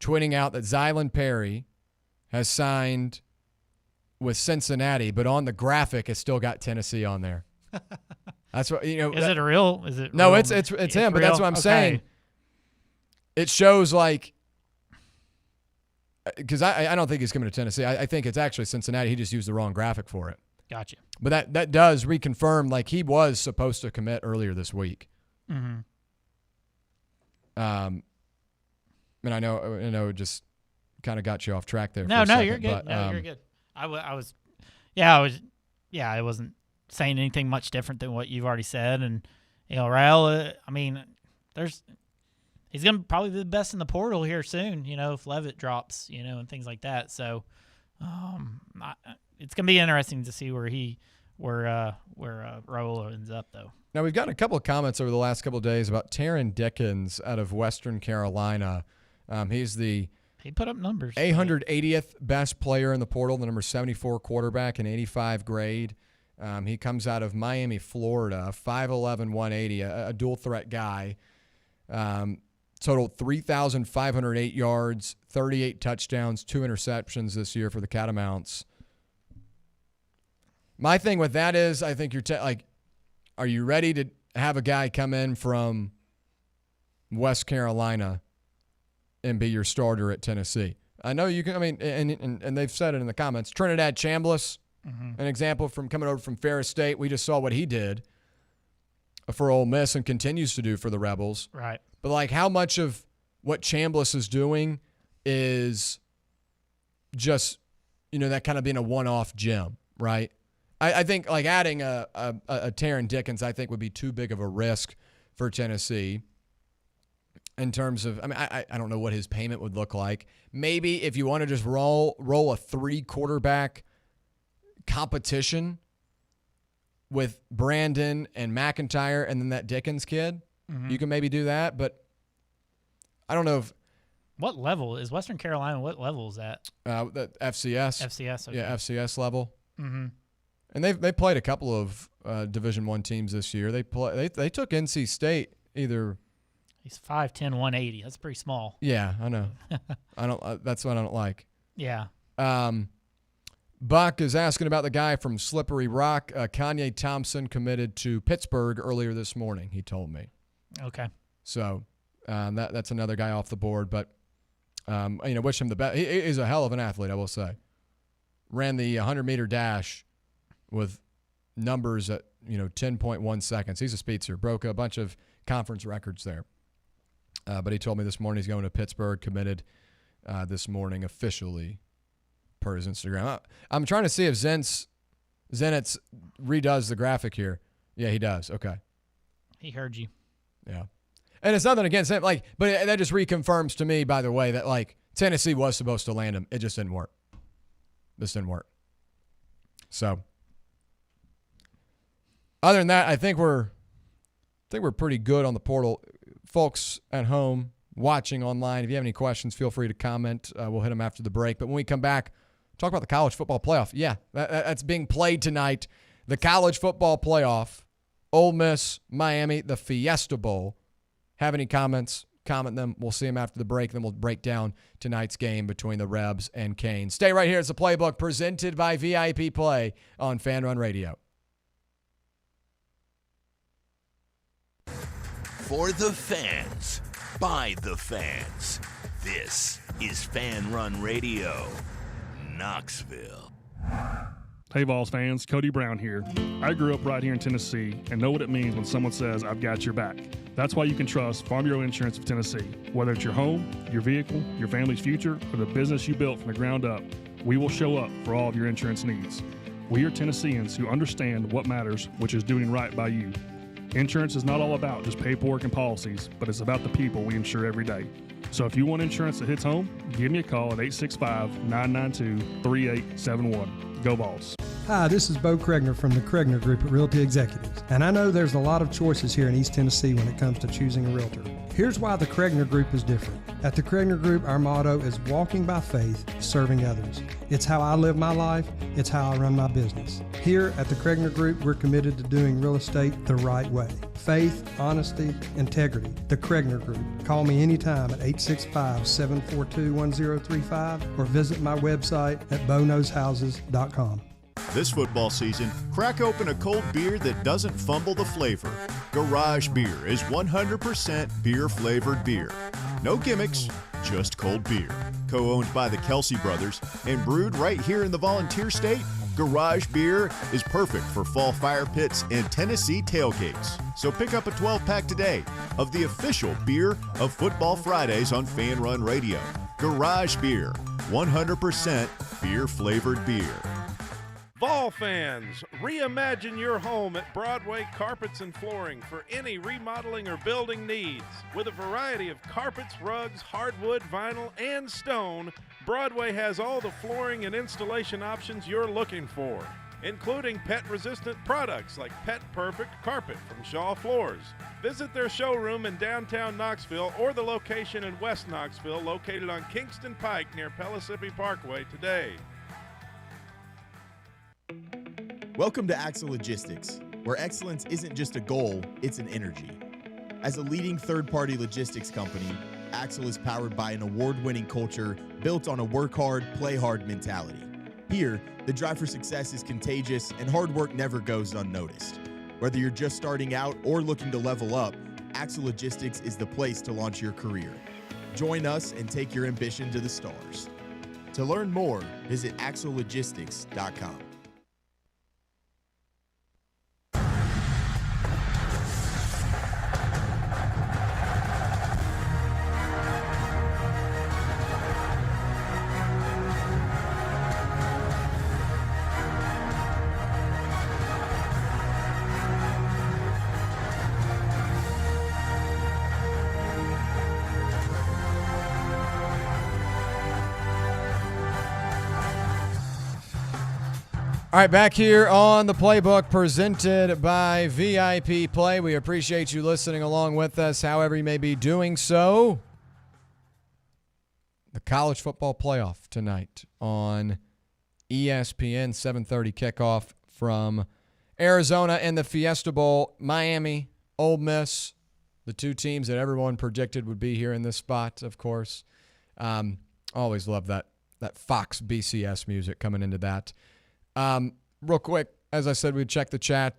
tweeting out that Zylan Perry has signed with Cincinnati, but on the graphic it's still got Tennessee on there. That's what Is it real? Is it? No, real? it's him. But real? that's what I'm saying. It shows because I don't think he's coming to Tennessee. I think it's actually Cincinnati. He just used the wrong graphic for it. Gotcha. But that does reconfirm he was supposed to commit earlier this week. Mm-hmm. And I know it just kind of got you off track there. No, for a second, you're good. But, You're good. I wasn't saying anything much different than what you've already said. And, Raul, he's going to probably be the best in the portal here soon, if Levitt drops, and things like that. So it's going to be interesting to see where Raul ends up, though. Now, we've gotten a couple of comments over the last couple of days about Taron Dickens out of Western Carolina. He put up numbers. 880th best player in the portal, the number 74 quarterback in 85 grade. He comes out of Miami, Florida, 5'11", 180, a dual threat guy. Totaled 3,508 yards, 38 touchdowns, 2 interceptions this year for the Catamounts. My thing with that is, I think are you ready to have a guy come in from West Carolina and be your starter at Tennessee? I know you can. And they've said it in the comments. Trinidad Chambliss, an example from coming over from Ferris State. We just saw what he did for Ole Miss and continues to do for the Rebels. Right. But how much of what Chambliss is doing is just, that kind of being a one-off gem, right? I think adding a Taron Dickens, I think would be too big of a risk for Tennessee in terms of, I don't know what his payment would look like. Maybe if you want to just roll a 3-quarterback competition with Brandon and McIntyre and then that Dickens kid, you can maybe do that. But I don't know if. What level is Western Carolina? What level is that? The FCS. FCS. Okay. Yeah, FCS level. Mm-hmm. And they played a couple of Division I teams this year. They took NC State either. He's 5'10", 180. That's pretty small. Yeah, I know. That's what I don't like. Yeah. Buck is asking about the guy from Slippery Rock. Kanye Thompson committed to Pittsburgh earlier this morning, he told me. Okay. So that's another guy off the board. But, wish him the best. He's a hell of an athlete, I will say. Ran the 100-meter dash with numbers at, 10.1 seconds. He's a speedster. Broke a bunch of conference records there. But he told me this morning he's going to Pittsburgh, committed this morning officially per his Instagram. I'm trying to see if Zenitz redoes the graphic here. Yeah, he does. Okay. He heard you. Yeah. And it's nothing against him. But that just reconfirms to me, by the way, that Tennessee was supposed to land him. It just didn't work. This didn't work. So other than that, I think we're pretty good on the portal. Folks at home watching online, if you have any questions, feel free to comment. We'll hit them after the break. But when we come back, talk about the college football playoff. Yeah, that's being played tonight. The college football playoff, Ole Miss, Miami, the Fiesta Bowl. Have any comments? Comment them. We'll see them after the break. Then we'll break down tonight's game between the Rebs and Canes. Stay right here. It's the Playbook presented by VIP Play on Fan Run Radio. For the fans, by the fans. This is Fan Run Radio, Knoxville. Hey Vols fans, Cody Brown here. I grew up right here in Tennessee and know what it means when someone says, I've got your back. That's why you can trust Farm Bureau Insurance of Tennessee. Whether it's your home, your vehicle, your family's future, or the business you built from the ground up, we will show up for all of your insurance needs. We are Tennesseans who understand what matters, which is doing right by you. Insurance is not all about just paperwork and policies, but it's about the people we insure every day. So if you want insurance that hits home, give me a call at 865-992-3871. Go Vols. Hi, this is Bo Kregner from the Kregner Group at Realty Executives, and I know there's a lot of choices here in East Tennessee when it comes to choosing a realtor. Here's why the Kregner Group is different. At the Kregner Group, our motto is walking by faith, serving others. It's how I live my life. It's how I run my business. Here at the Kregner Group, we're committed to doing real estate the right way. Faith, honesty, integrity. The Kregner Group. Call me anytime at 865-742-1035 or visit my website at boknowshouses.com. This football season, crack open a cold beer that doesn't fumble the flavor. Garage Beer is 100% beer-flavored beer. No gimmicks, just cold beer. Co-owned by the Kelsey brothers and brewed right here in the Volunteer State, Garage Beer is perfect for fall fire pits and Tennessee tailgates. So pick up a 12-pack today of the official beer of Football Fridays on Fan Run Radio. Garage Beer, 100% beer-flavored beer. Vol fans, reimagine your home at Broadway Carpets and Flooring for any remodeling or building needs. With a variety of carpets, rugs, hardwood, vinyl, and stone, Broadway has all the flooring and installation options you're looking for, including pet-resistant products like Pet Perfect Carpet from Shaw Floors. Visit their showroom in downtown Knoxville or the location in West Knoxville located on Kingston Pike near Pellissippi Parkway today. Welcome to Axle Logistics, where excellence isn't just a goal, it's an energy. As a leading third-party logistics company, Axle is powered by an award-winning culture built on a work hard, play hard mentality. Here, the drive for success is contagious and hard work never goes unnoticed. Whether you're just starting out or looking to level up, Axle Logistics is the place to launch your career. Join us and take your ambition to the stars. To learn more, visit axlelogistics.com. All right, back here on the Playbook presented by VIP Play. We appreciate you listening along with us, however you may be doing so. The college football playoff tonight on ESPN, 7:30 kickoff from Arizona in the Fiesta Bowl. Miami, Ole Miss, the two teams that everyone predicted would be here in this spot, of course. Always love that Fox BCS music coming into that. Real quick, as I said, we'd check the chat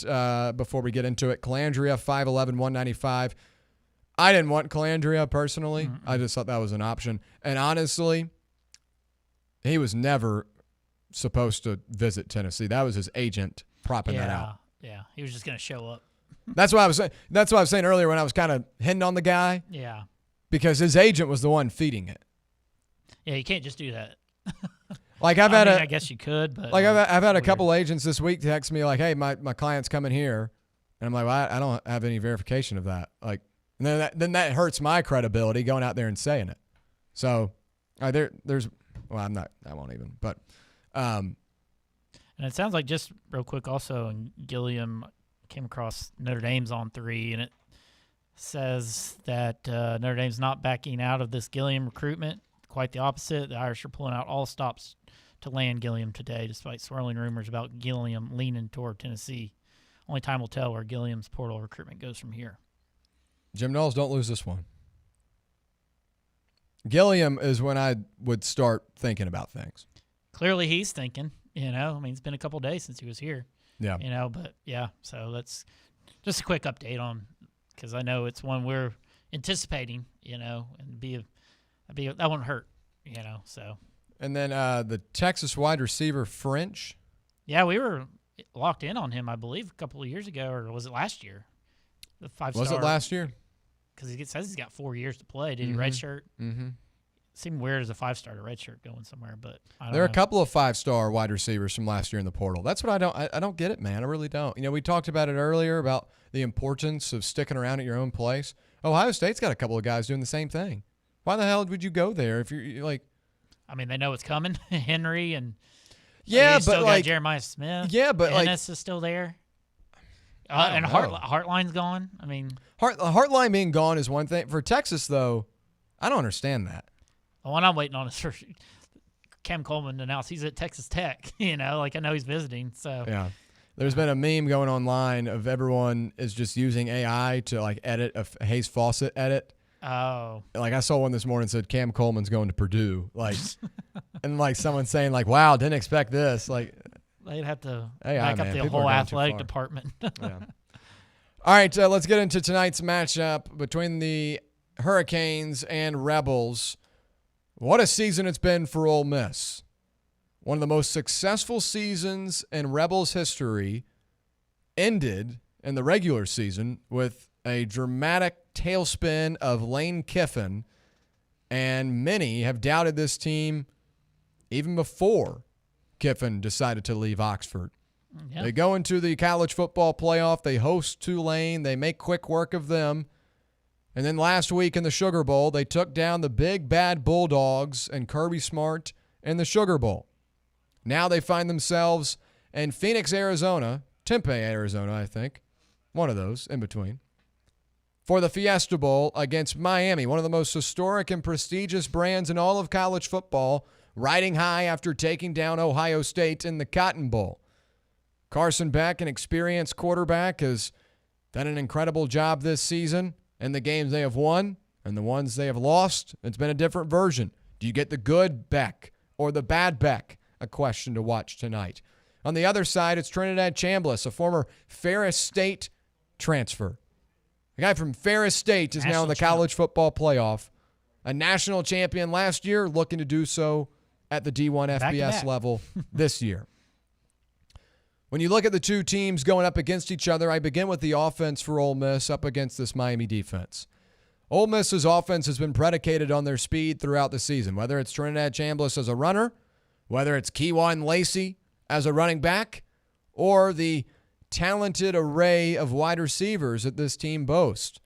before we get into it. Calandria, 5'11", 195. I didn't want Calandria personally. Mm-hmm. I just thought that was an option. And honestly, he was never supposed to visit Tennessee. That was his agent propping that out. Yeah, he was just going to show up. That's what I was saying. That's what I was saying earlier when I was kind of hitting on the guy. Yeah. Because his agent was the one feeding it. Yeah, you can't just do that. Like I guess you could, but like I've had a couple agents this week text me like, "Hey, my client's coming here," and I'm like, well, I don't have any verification of that. Like, and then that hurts my credibility going out there and saying it. So, there's well, I won't even. But, and it sounds like just real quick also, Gilliam came across Notre Dame's on 3, and it says that Notre Dame's not backing out of this Gilliam recruitment. Quite the opposite. The Irish are pulling out all stops to land Gilliam today, despite swirling rumors about Gilliam leaning toward Tennessee. Only time will tell where Gilliam's portal recruitment goes from here. Jim Knowles, don't lose this one. Gilliam is when I would start thinking about things. Clearly he's thinking, I mean, it's been a couple days since he was here. Yeah. But yeah, so that's just a quick update on, because I know it's one we're anticipating, and that won't hurt, so. And then the Texas wide receiver, French. Yeah, we were locked in on him, I believe, a couple of years ago, or was it last year? The 5-star. Was it last year? Because he says he's got 4 years to play. Did he redshirt? Mm-hmm. Seemed weird as a 5-star to redshirt going somewhere, but I don't know. There are a couple of 5-star wide receivers from last year in the portal. That's what I don't get it, man. I really don't. We talked about it earlier about the importance of sticking around at your own place. Ohio State's got a couple of guys doing the same thing. Why the hell would you go there if you're like? I mean, they know it's coming. Henry and but still like got Jeremiah Smith. Yeah, but Ennis is still there. And Heartline's gone. I mean, Heartline being gone is one thing. For Texas, though, I don't understand that. The one I'm waiting on is for Cam Coleman to announce he's at Texas Tech. I know he's visiting. So yeah, there's been a meme going online of everyone is just using AI to edit a Hayes Fawcett edit. Oh, I saw one this morning that said Cam Coleman's going to Purdue. And someone saying wow, didn't expect this. They'd have to AI, back up the whole athletic department. Yeah. All right, let's get into tonight's matchup between the Hurricanes and Rebels. What a season it's been for Ole Miss. One of the most successful seasons in Rebels history ended in the regular season with a dramatic tailspin of Lane Kiffin, and many have doubted this team even before Kiffin decided to leave Oxford. Yep. They go into the college football playoff. They host Tulane. They make quick work of them. And then last week in the Sugar Bowl, they took down the big bad Bulldogs and Kirby Smart in the Sugar Bowl. Now they find themselves in Phoenix, Arizona, Tempe, Arizona, I think. One of those in between. For the Fiesta Bowl against Miami, one of the most historic and prestigious brands in all of college football, riding high after taking down Ohio State in the Cotton Bowl. Carson Beck, an experienced quarterback, has done an incredible job this season in the games they have won and the ones they have lost. It's been a different version. Do you get the good Beck or the bad Beck? A question to watch tonight. On the other side, it's Trinidad Chambliss, a former Ferris State transfer. The guy from Ferris State is now in the college football playoff. A national champion last year, looking to do so at the D1 FBS level this year. When you look at the two teams going up against each other, I begin with the offense for Ole Miss up against this Miami defense. Ole Miss's offense has been predicated on their speed throughout the season, whether it's Trinidad Chambliss as a runner, whether it's Kewan Lacey as a running back, or the talented array of wide receivers that this team boasts,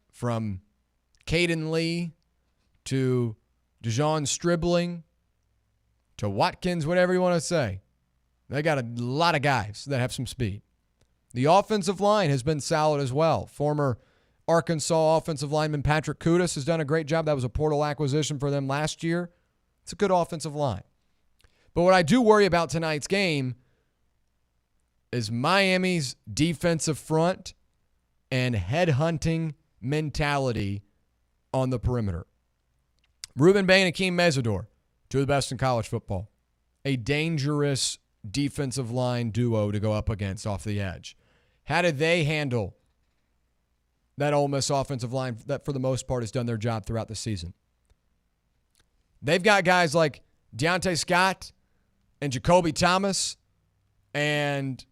from Caden Lee to DeJon Stribling to Watkins, whatever you want to say. They got a lot of guys that have some speed. The offensive line has been solid as well. Former Arkansas offensive lineman Patrick Kudus has done a great job. That was a portal acquisition for them last year. It's a good offensive line. But what I do worry about tonight's game is Miami's defensive front and headhunting mentality on the perimeter. Ruben Bain and Akeem Mesidor, two of the best in college football. A dangerous defensive line duo to go up against off the edge. How did they handle that Ole Miss offensive line that for the most part has done their job throughout the season? They've got guys like Deontay Scott and Jacoby Thomas and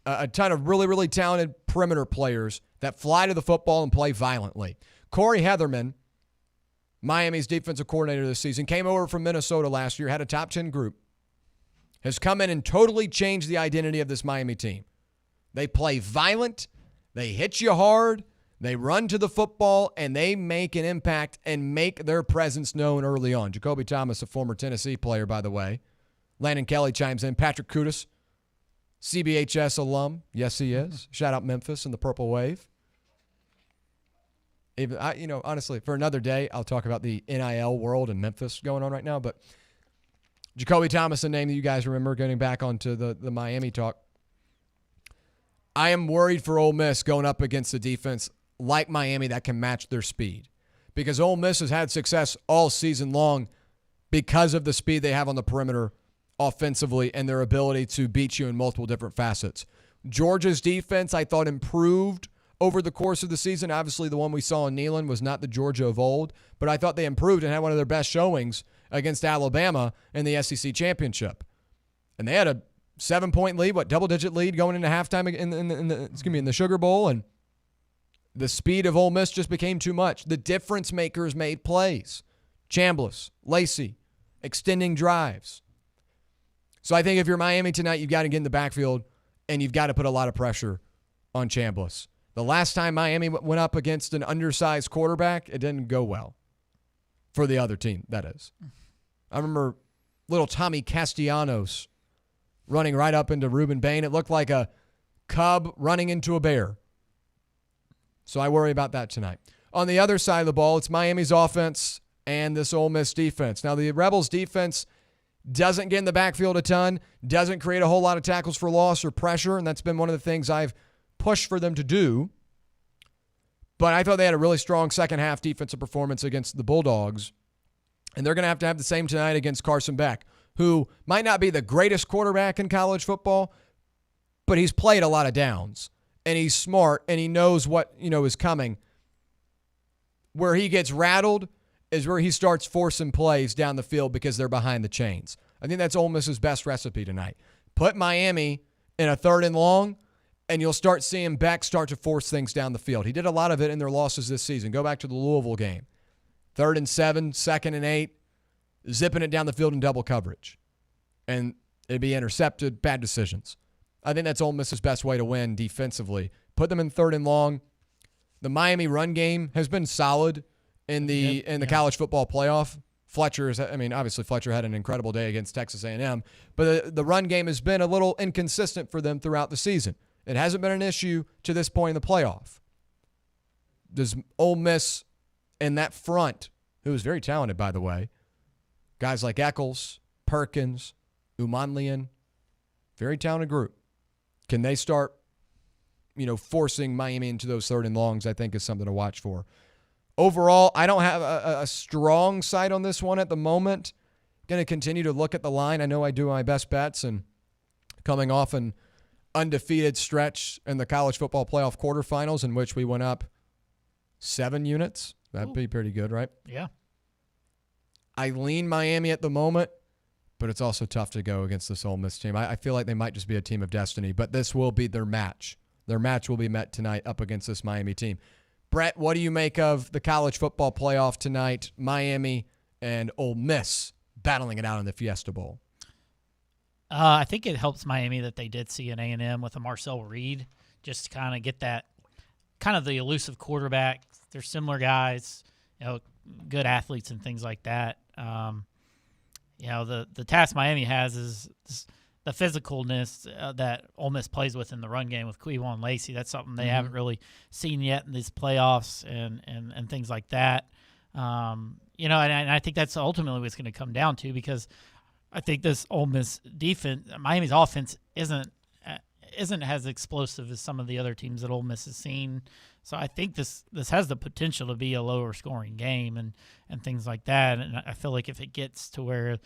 a ton of really, really talented perimeter players that fly to the football and play violently. Corey Heatherman, Miami's defensive coordinator this season, came over from Minnesota last year, had a top 10 group, has come in and totally changed the identity of this Miami team. They play violent, they hit you hard, they run to the football, and they make an impact and make their presence known early on. Jacoby Thomas, a former Tennessee player, by the way. Landon Kelly chimes in. Patrick Kudus, CBHS alum. Yes, he is. Shout out Memphis and the Purple Wave. Even, honestly, for another day, I'll talk about the NIL world in Memphis going on right now. But Jacoby Thomas, a name that you guys remember, getting back onto the Miami talk. I am worried for Ole Miss going up against a defense like Miami that can match their speed. Because Ole Miss has had success all season long because of the speed they have on the perimeter offensively and their ability to beat you in multiple different facets. Georgia's defense, I thought, improved over the course of the season. Obviously, the one we saw in Neyland was not the Georgia of old, but I thought they improved and had one of their best showings against Alabama in the SEC championship. And they had a 7-point lead, double-digit lead going into halftime in the Sugar Bowl, and the speed of Ole Miss just became too much. The difference makers made plays. Chambliss, Lacey, extending drives. So I think if you're Miami tonight, you've got to get in the backfield and you've got to put a lot of pressure on Chambliss. The last time Miami went up against an undersized quarterback, it didn't go well for the other team, that is. I remember little Tommy Castellanos running right up into Ruben Bain. It looked like a Cub running into a Bear. So I worry about that tonight. On the other side of the ball, it's Miami's offense and this Ole Miss defense. Now, the Rebels defense doesn't get in the backfield a ton, doesn't create a whole lot of tackles for loss or pressure, and that's been one of the things I've pushed for them to do. But I thought they had a really strong second half defensive performance against the Bulldogs, and they're going to have the same tonight against Carson Beck, who might not be the greatest quarterback in college football, but he's played a lot of downs, and he's smart, and he knows what is coming. Where he gets rattled is where he starts forcing plays down the field because they're behind the chains. I think that's Ole Miss's best recipe tonight. Put Miami in a 3rd and long, and you'll start seeing Beck start to force things down the field. He did a lot of it in their losses this season. Go back to the Louisville game. 3rd and 7, 2nd and 8, zipping it down the field in double coverage. And it'd be intercepted, bad decisions. I think that's Ole Miss's best way to win defensively. Put them in 3rd and long. The Miami run game has been solid in the college football playoff. Obviously Fletcher had an incredible day against Texas A&M, but the run game has been a little inconsistent for them throughout the season. It hasn't been an issue to this point in the playoff. Does Ole Miss in that front, who is very talented, by the way, guys like Eccles, Perkins, Umanlian, very talented group. Can they start, forcing Miami into those 3rd and longs, I think is something to watch for. Overall, I don't have a strong side on this one at the moment. Going to continue to look at the line. I know I do my best bets, and coming off an undefeated stretch in the college football playoff quarterfinals in which we went up 7 units. That'd be pretty good, right? Yeah. I lean Miami at the moment, but it's also tough to go against this Ole Miss team. I feel like they might just be a team of destiny, but this will be their match. Their match will be met tonight up against this Miami team. Brett, what do you make of the college football playoff tonight? Miami and Ole Miss battling it out in the Fiesta Bowl. I think it helps Miami that they did see an A&M with a Marcel Reed, just to kind of get that kind of the elusive quarterback. They're similar guys, good athletes and things like that. The task Miami has is the physicalness that Ole Miss plays with in the run game with Cleveland and Lacey. That's something they haven't really seen yet in these playoffs and things like that. And I think that's ultimately what it's going to come down to, because I think this Ole Miss defense, Miami's offense isn't as explosive as some of the other teams that Ole Miss has seen. So I think this has the potential to be a lower scoring game and things like that. And I feel like if it gets to where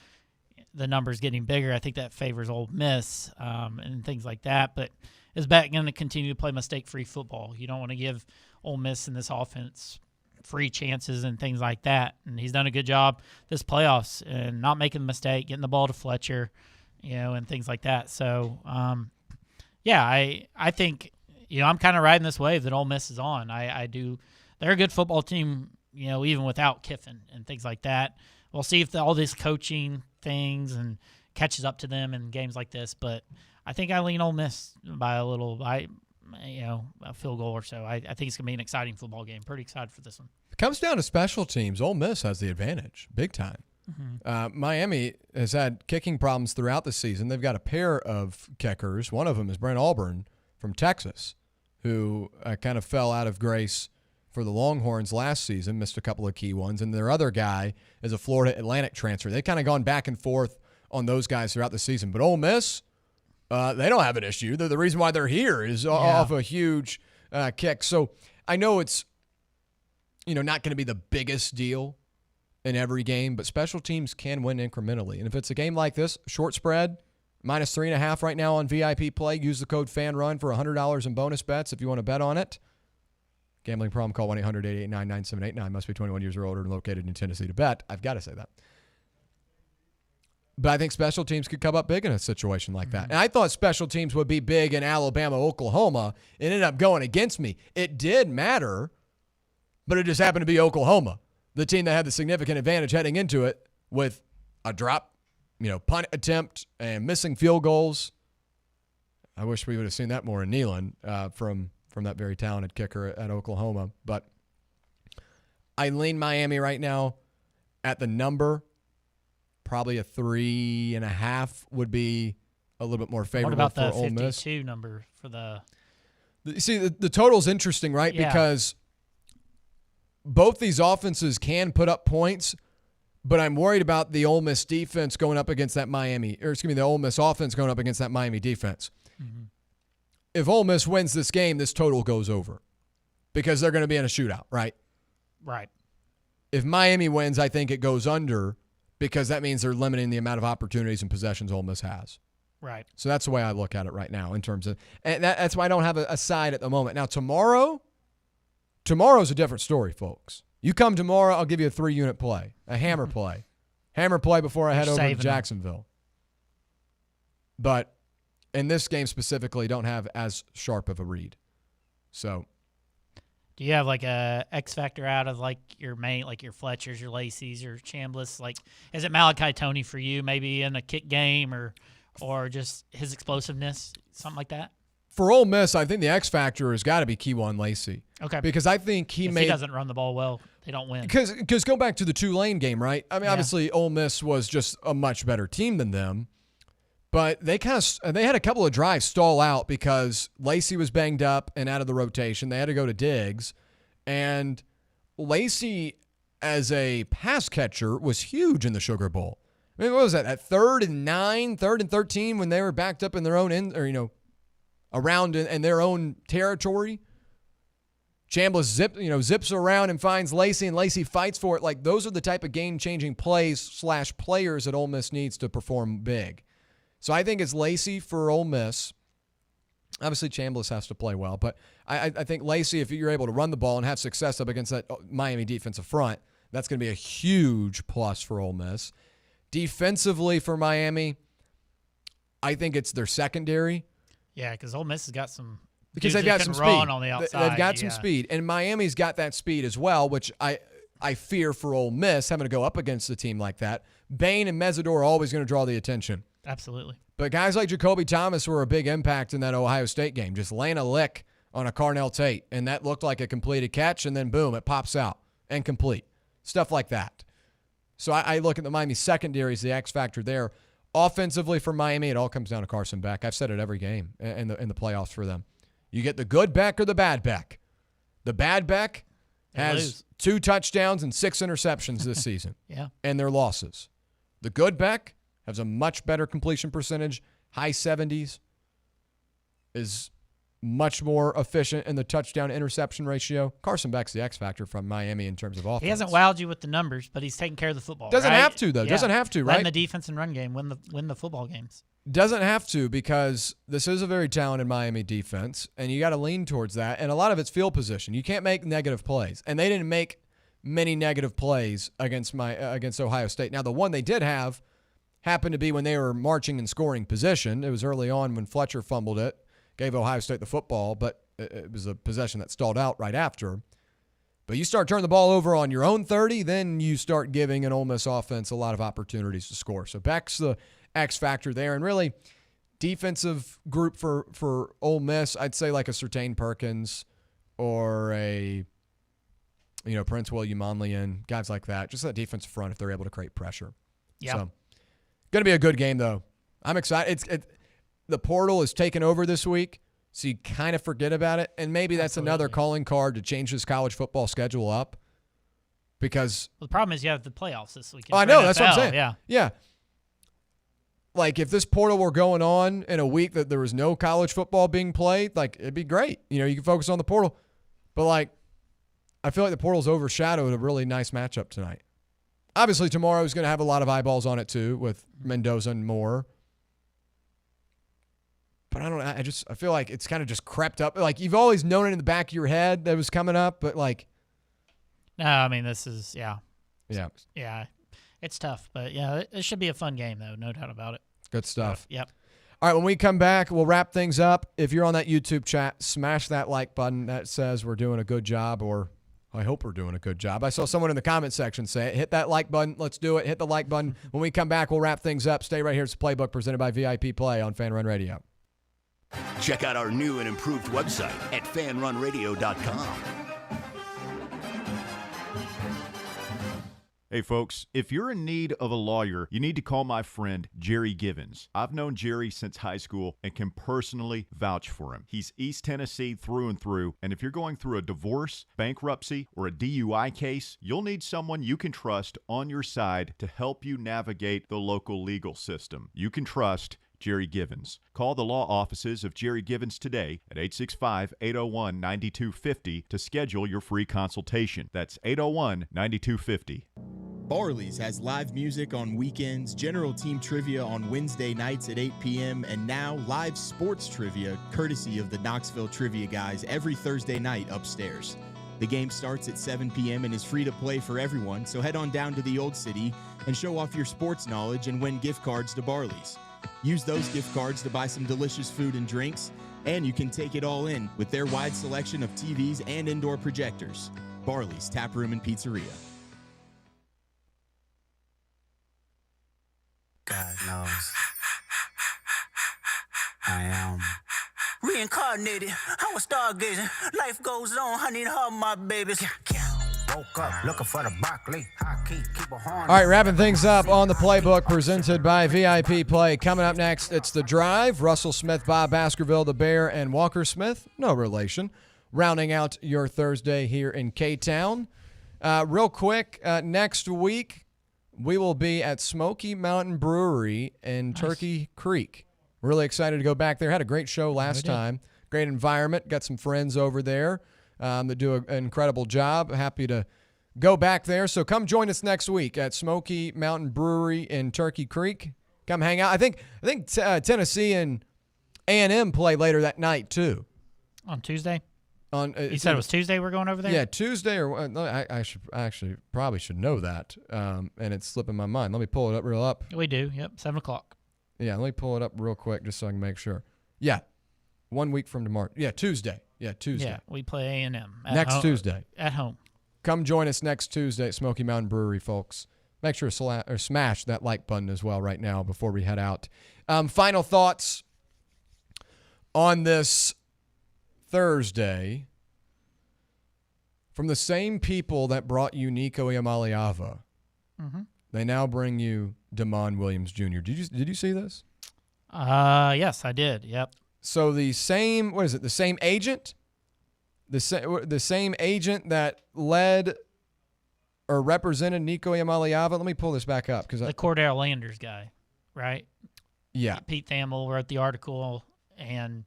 the numbers getting bigger, I think that favors Ole Miss and things like that. But is Beck going to continue to play mistake-free football? You don't want to give Ole Miss in this offense free chances and things like that. And he's done a good job this playoffs and not making a mistake, getting the ball to Fletcher, and things like that. So, I think, I'm kind of riding this wave that Ole Miss is on. I do. They're a good football team, even without Kiffin and things like that. We'll see if all this coaching things and catches up to them in games like this. But I think I lean Ole Miss by a field goal or so. I think it's going to be an exciting football game. Pretty excited for this one. It comes down to special teams. Ole Miss has the advantage, big time. Mm-hmm. Miami has had kicking problems throughout the season. They've got a pair of kickers. One of them is Brent Auburn from Texas, who kind of fell out of grace for the Longhorns last season, missed a couple of key ones. And their other guy is a Florida Atlantic transfer. They've kind of gone back and forth on those guys throughout the season. But Ole Miss, they don't have an issue. The reason why they're here is off a huge kick. So I know it's, not going to be the biggest deal in every game, but special teams can win incrementally. And if it's a game like this, short spread, -3.5 right now on VIP play, use the code FANRUN for $100 in bonus bets if you want to bet on it. Gambling problem, call 1-800-889-9789. Must be 21 years or older and located in Tennessee to bet. I've got to say that. But I think special teams could come up big in a situation like that. And I thought special teams would be big in Alabama, Oklahoma. It ended up going against me. It did matter, but it just happened to be Oklahoma, the team that had the significant advantage heading into it with a drop, punt attempt and missing field goals. I wish we would have seen that more in Neyland from that very talented kicker at Oklahoma. But I lean Miami right now at the number. Probably a 3.5 would be a little bit more favorable what about for the Ole Miss. 52 number for the? See, the total's interesting, right? Yeah. Because both these offenses can put up points, but I'm worried about the Ole Miss defense going up against that the Ole Miss offense going up against that Miami defense. Mm-hmm. If Ole Miss wins this game, this total goes over because they're going to be in a shootout, right? Right. If Miami wins, I think it goes under because that means they're limiting the amount of opportunities and possessions Ole Miss has. Right. So that's the way I look at it right now in terms of – and that's why I don't have a side at the moment. Now, tomorrow's a different story, folks. You come tomorrow, I'll give you a 3-unit play, a hammer play. Hammer play before I head over to Jacksonville. But in this game specifically, don't have as sharp of a read. So – do you have like a X factor out of like your main, like your Fletchers, your Lacey's, your Chambliss? Like, is it Malachi Toney for you, maybe in a kick game or just his explosiveness, something like that? For Ole Miss, I think the X factor has got to be Kewan Lacey. Okay. Because I think if he doesn't run the ball well, they don't win. Because go back to the Tulane game, right? I mean, obviously Ole Miss was just a much better team than them. But they had a couple of drives stall out because Lacey was banged up and out of the rotation. They had to go to Diggs. And Lacey, as a pass catcher, was huge in the Sugar Bowl. I mean, what was that? At 3rd and 9, 3rd and 13 when they were backed up in their own around in their own territory. Chambliss zips around and finds Lacey, and Lacey fights for it. Like, those are the type of game-changing plays / players that Ole Miss needs to perform big. So I think it's Lacey for Ole Miss. Obviously, Chambliss has to play well, but I think Lacey, if you're able to run the ball and have success up against that Miami defensive front, that's going to be a huge plus for Ole Miss. Defensively for Miami, I think it's their secondary. Yeah, because Ole Miss has got some. Because they've got some speed. On the outside. They've got some speed, and Miami's got that speed as well, which I fear for Ole Miss having to go up against a team like that. Bain and Mesidor are always going to draw the attention. Absolutely. But guys like Jacoby Thomas were a big impact in that Ohio State game, just laying a lick on a Carnell Tate, and that looked like a completed catch, and then boom, it pops out and complete. Stuff like that. So I look at the Miami secondary as the X factor there. Offensively for Miami, it all comes down to Carson Beck. I've said it every game in the playoffs for them. You get the good Beck or the bad Beck. The bad Beck has 2 touchdowns and 6 interceptions this season. Yeah. And their losses. The good Beck has a much better completion percentage, high 70s, is much more efficient in the touchdown-interception ratio. Carson Beck's the X factor from Miami in terms of offense. He hasn't wowed you with the numbers, but he's taking care of the football. Doesn't right? have to, though. Yeah. Doesn't have to, right? Letting the defense and run game win the football games. Doesn't have to, because this is a very talented Miami defense, and you got to lean towards that. And a lot of it's field position. You can't make negative plays, and they didn't make many negative plays against Ohio State. Now, the one they did have happened to be when they were marching and scoring position. It was early on when Fletcher fumbled it, gave Ohio State the football, but it was a possession that stalled out right after. But you start turning the ball over on your own 30, then you start giving an Ole Miss offense a lot of opportunities to score. So Beck's the X factor there. And really, defensive group for Ole Miss, I'd say like a Sertain Perkins or a Prince William Monlian, guys like that. Just that defensive front if they're able to create pressure. Yeah. So, going to be a good game, though. I'm excited. The portal is taken over this week, so you kind of forget about it. And maybe that's another calling card to change this college football schedule up. Because the problem is you have the playoffs this weekend. Oh, I know. That's what I'm saying. Yeah. Yeah. Like, if this portal were going on in a week that there was no college football being played, like, it'd be great. You can focus on the portal. But, like, I feel like the portal's overshadowed a really nice matchup tonight. Obviously, tomorrow is going to have a lot of eyeballs on it, too, with Mendoza and Moore. But I don't know. I feel like it's kind of just crept up. Like, you've always known it in the back of your head that it was coming up, but, like. No, I mean, this is, yeah. Yeah. Yeah. It's tough, but, yeah, it should be a fun game, though. No doubt about it. Good stuff. Yep. All right, when we come back, we'll wrap things up. If you're on that YouTube chat, smash that like button that says we're doing a good job, or I hope we're doing a good job. I saw someone in the comment section say it. Hit that like button. Let's do it. Hit the like button. When we come back, we'll wrap things up. Stay right here. It's the Playbook presented by VIP Play on Fan Run Radio. Check out our new and improved website at fanrunradio.com. Hey folks, if you're in need of a lawyer, you need to call my friend Jerry Givens. I've known Jerry since high school and can personally vouch for him. He's East Tennessee through and through, and if you're going through a divorce, bankruptcy, or a DUI case, you'll need someone you can trust on your side to help you navigate the local legal system. You can trust Jerry Givens. Call the law offices of Jerry Givens today at 865-801-9250 to schedule your free consultation. That's 801-9250. Barley's has live music on weekends, general team trivia on Wednesday nights at 8 p.m., and now live sports trivia courtesy of the Knoxville Trivia Guys every Thursday night upstairs. The game starts at 7 p.m. and is free to play for everyone, so head on down to the Old City and show off your sports knowledge and win gift cards to Barley's. Use those gift cards to buy some delicious food and drinks, and you can take it all in with their wide selection of TVs and indoor projectors. Barley's Tap Room and Pizzeria. God knows I am reincarnated. I was stargazing. Life goes on. I need all my babies. Woke up looking for the broccoli. Keep a horn. All right, wrapping things up on the Playbook presented by VIP Play. Coming up next, it's The Drive. Russell Smith, Bob Baskerville, the Bear, and Walker Smith, no relation, rounding out your Thursday here in K-Town. Real quick, next week, we will be at Smoky Mountain Brewery in Turkey Creek. Really excited to go back there. Had a great show last time. Great environment. Got some friends over there that do an incredible job. Happy to go back there. So come join us next week at Smoky Mountain Brewery in Turkey Creek. Come hang out. I think Tennessee and A&M play later that night too. On Tuesday? You said it was Tuesday we're going over there? Yeah, Tuesday. Or I probably should know that, and it's slipping my mind. Let me pull it up real up. We do. Yep, 7 o'clock. Yeah, let me pull it up real quick just so I can make sure. Yeah, 1 week from tomorrow. Yeah, Tuesday. Yeah, Tuesday. Yeah, we play A&M. Next Tuesday. At home. Come join us next Tuesday at Smoky Mountain Brewery, folks. Make sure to smash that like button as well right now before we head out. Final thoughts on this Thursday from the same people that brought you Nico Iamaleava. Mm-hmm. They now bring you Damon Williams Jr. Did you see this? Yes, I did. Yep. So the same agent, the same agent that led or represented Nico Iamaleava. Let me pull this back up the Cordell Landers guy, right? Yeah. Pete Thamel wrote the article and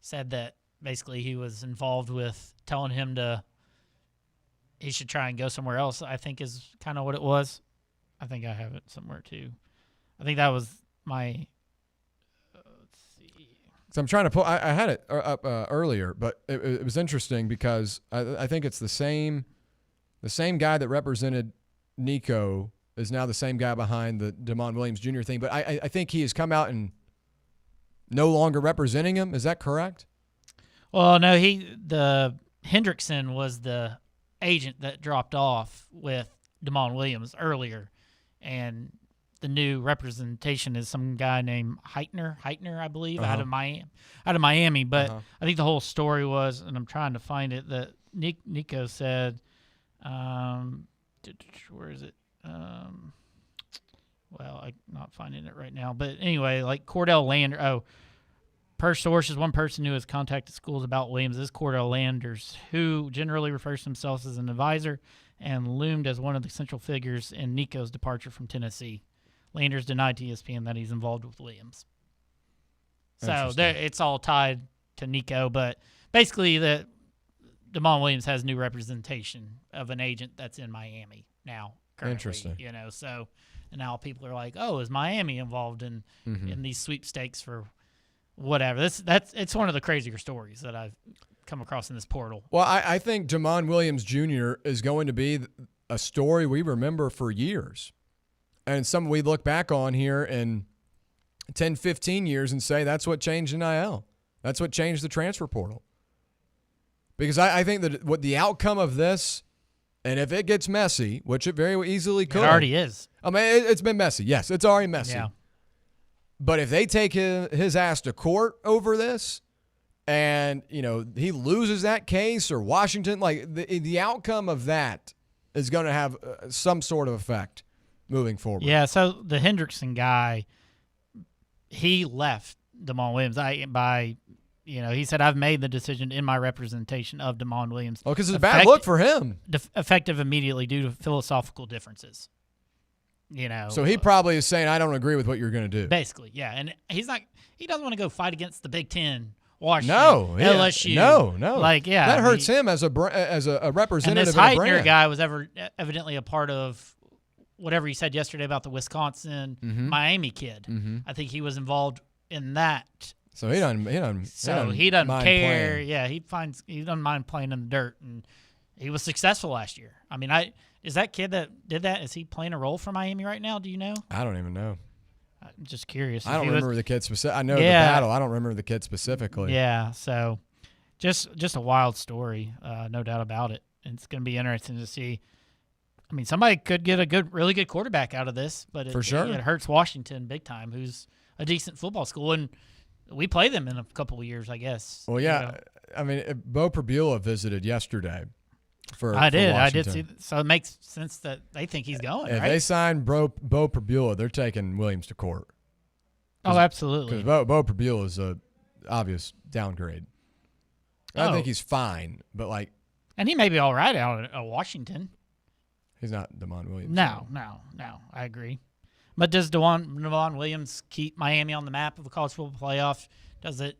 said that basically he was involved with telling him he should try and go somewhere else, I think is kind of what it was. I think I have it somewhere too. I think that was my. Let's see. So I'm trying to pull. I had it up earlier, but it was interesting because I think it's the same guy that represented Nico is now the same guy behind the Damon Williams Jr. thing. But I think he has come out and no longer representing him. Is that correct? Well, no. The Hendrickson was the agent that dropped off with Damon Williams earlier. And the new representation is some guy named Heitner, I believe, out of Miami. But I think the whole story was, and I'm trying to find it, that Nico said, where is it? Well, I'm not finding it right now. But anyway, like Cordell Landers, per source is one person who has contacted schools about Williams is Cordell Landers, who generally refers to himself as an advisor and loomed as one of the central figures in Nico's departure from Tennessee. Landers denied to ESPN that he's involved with Williams. So it's all tied to Nico, but basically Damon Williams has new representation of an agent that's in Miami now. Currently, interesting. So and now people are like, oh, is Miami involved in these sweepstakes for whatever? It's one of the crazier stories that I've come across in this portal. Well, I think Damon Williams Jr. is going to be a story we remember for years. And something we look back on here in 10, 15 years and say that's what changed NIL. That's what changed the transfer portal. Because I think that what the outcome of this, and if it gets messy, which it very easily could. It already is. I mean, it's been messy. Yes, it's already messy. Yeah. But if they take his ass to court over this, and he loses that case, or Washington, like the outcome of that is going to have some sort of effect moving forward. Yeah, so the Hendrickson guy, he left Damon Williams he said, I've made the decision in my representation of Damon Williams. Oh, because it's a bad look for him. Effective immediately due to philosophical differences. So he probably is saying, I don't agree with what you're going to do. Basically, yeah. And he doesn't want to go fight against the Big Ten, Washington, LSU. No. That hurts him as a representative. And this of a Heitner brand. guy was evidently a part of whatever he said yesterday about the Wisconsin Miami kid. I think he was involved in that. So he doesn't care. Playing. Yeah, he doesn't mind playing in the dirt, and he was successful last year. I mean, is that kid that did that? Is he playing a role for Miami right now? Do you know? I don't even know. I'm just curious. I don't remember the kid specific. I know the battle. I don't remember the kid specifically. Yeah, so just a wild story, no doubt about it. And it's going to be interesting to see. I mean, somebody could get a really good quarterback out of this, but For sure. it hurts Washington big time, who's a decent football school, and we play them in a couple of years, I guess. Well, yeah. I mean, Bo Prabula visited yesterday. I did Washington. see. So it makes sense that they think he's going. If right? they sign Bo Prabula, they're taking Williams to court. Oh, absolutely. Because Bo Prabula is a obvious downgrade. I think he's fine, but and he may be all right out of Washington. He's not Damon Williams. No. I agree. But does Damon Williams keep Miami on the map of the college football playoff? Does it?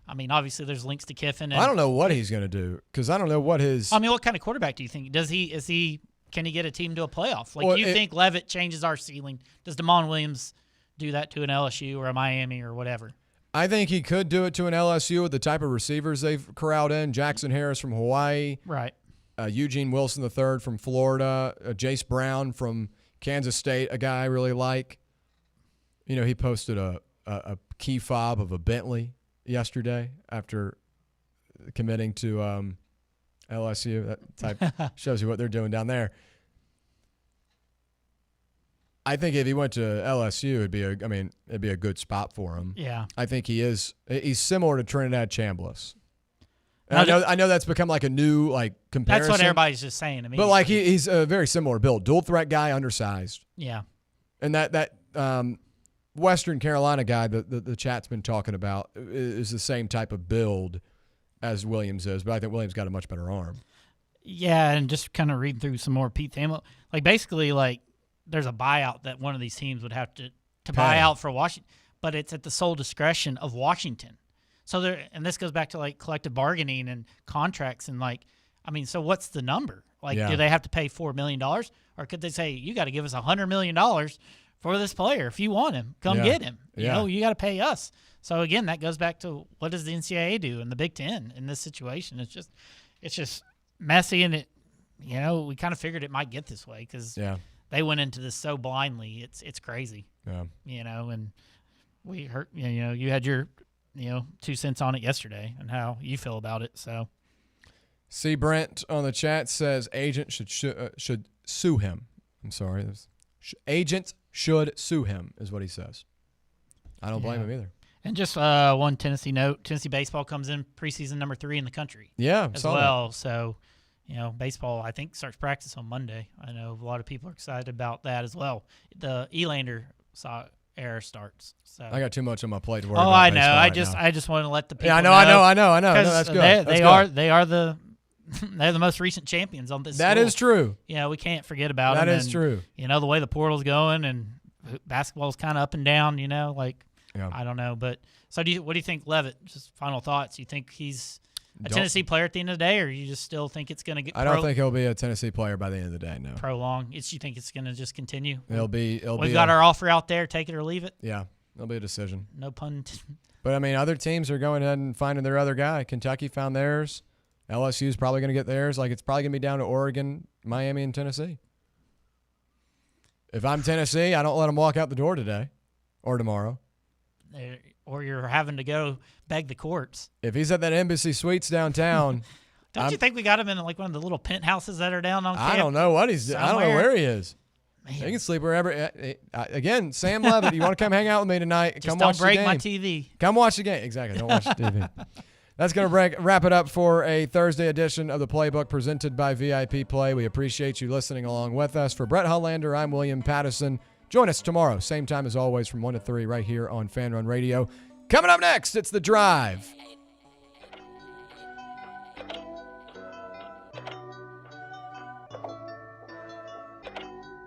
I mean, obviously there's links to Kiffin. I don't know what he's going to do because I don't know what his. I mean, what kind of quarterback do you think? Can he get a team to a playoff? Do you think Levitt changes our ceiling? Does Damon Williams do that to an LSU or a Miami or whatever? I think he could do it to an LSU with the type of receivers they've corralled in. Jackson Harris from Hawaii. Right. Eugene Wilson III from Florida. Jace Brown from Kansas State, a guy I really like. He posted a key fob of a Bentley yesterday after committing to LSU. That type shows you what they're doing down there. I think if he went to LSU, it'd be a good spot for him. Yeah. I think he's similar to Trinidad Chambliss. I know that's become like a new comparison. That's what everybody's just saying to me. But he's a very similar build, dual threat guy, undersized. Yeah. And that Western Carolina guy the chat's been talking about is the same type of build as Williams is, but I think Williams got a much better arm. Yeah, and just kind of reading through some more Pete Thamel, basically there's a buyout that one of these teams would have to buy out for Washington, but it's at the sole discretion of Washington. So and this goes back to collective bargaining and contracts and so what's the number? Do they have to pay $4 million, or could they say you got to give us $100 million for this player if you want him? Come get him. You got to pay us. So again, that goes back to what does the NCAA do and the Big Ten in this situation? It's just messy, and we kind of figured it might get this way because they went into this so blindly. It's crazy. Yeah. And we heard you had your 2 cents on it yesterday and how you feel about it. So, C. Brent on the chat says agent should sue him. I'm sorry, agents should sue him is what he says. I don't blame him either. And just one Tennessee note: Tennessee baseball comes in preseason number 3 in the country. Yeah, as well. So, baseball I think starts practice on Monday. I know a lot of people are excited about that as well. The Elander era starts. So I got too much on my plate to worry about. Oh, I know. Right I just want to let the people. Yeah, I know. No, that's good. They are they're the most recent champions on this. That is true. We can't forget about them. That is true. The way the portal's going and basketball's kind of up and down. I don't know, but so what do you think, Levitt? Just final thoughts. You think he's a Tennessee player at the end of the day, or you just still think it's going to get? I don't think he'll be a Tennessee player by the end of the day. No. Prolong. You think it's going to just continue? We've got our offer out there. Take it or leave it. Yeah, it'll be a decision. No pun. But other teams are going ahead and finding their other guy. Kentucky found theirs. LSU's probably going to get theirs. It's probably going to be down to Oregon, Miami, and Tennessee. If I'm Tennessee, I don't let them walk out the door today or tomorrow. Or you're having to go beg the courts. If he's at that Embassy Suites downtown. Don't you think we got him in one of the little penthouses that are down on campus? I don't know what he's doing. I don't know where he is. Man. He can sleep wherever. Again, Sam Levitt, you want to come hang out with me tonight? Just don't break my TV. Come watch the game. Exactly. Don't watch the TV. That's going to wrap it up for a Thursday edition of the Playbook presented by VIP Play. We appreciate you listening along with us. For Brett Hullander, I'm William Pattison. Join us tomorrow, same time as always, from 1 to 3 right here on Fan Run Radio. Coming up next, it's The Drive.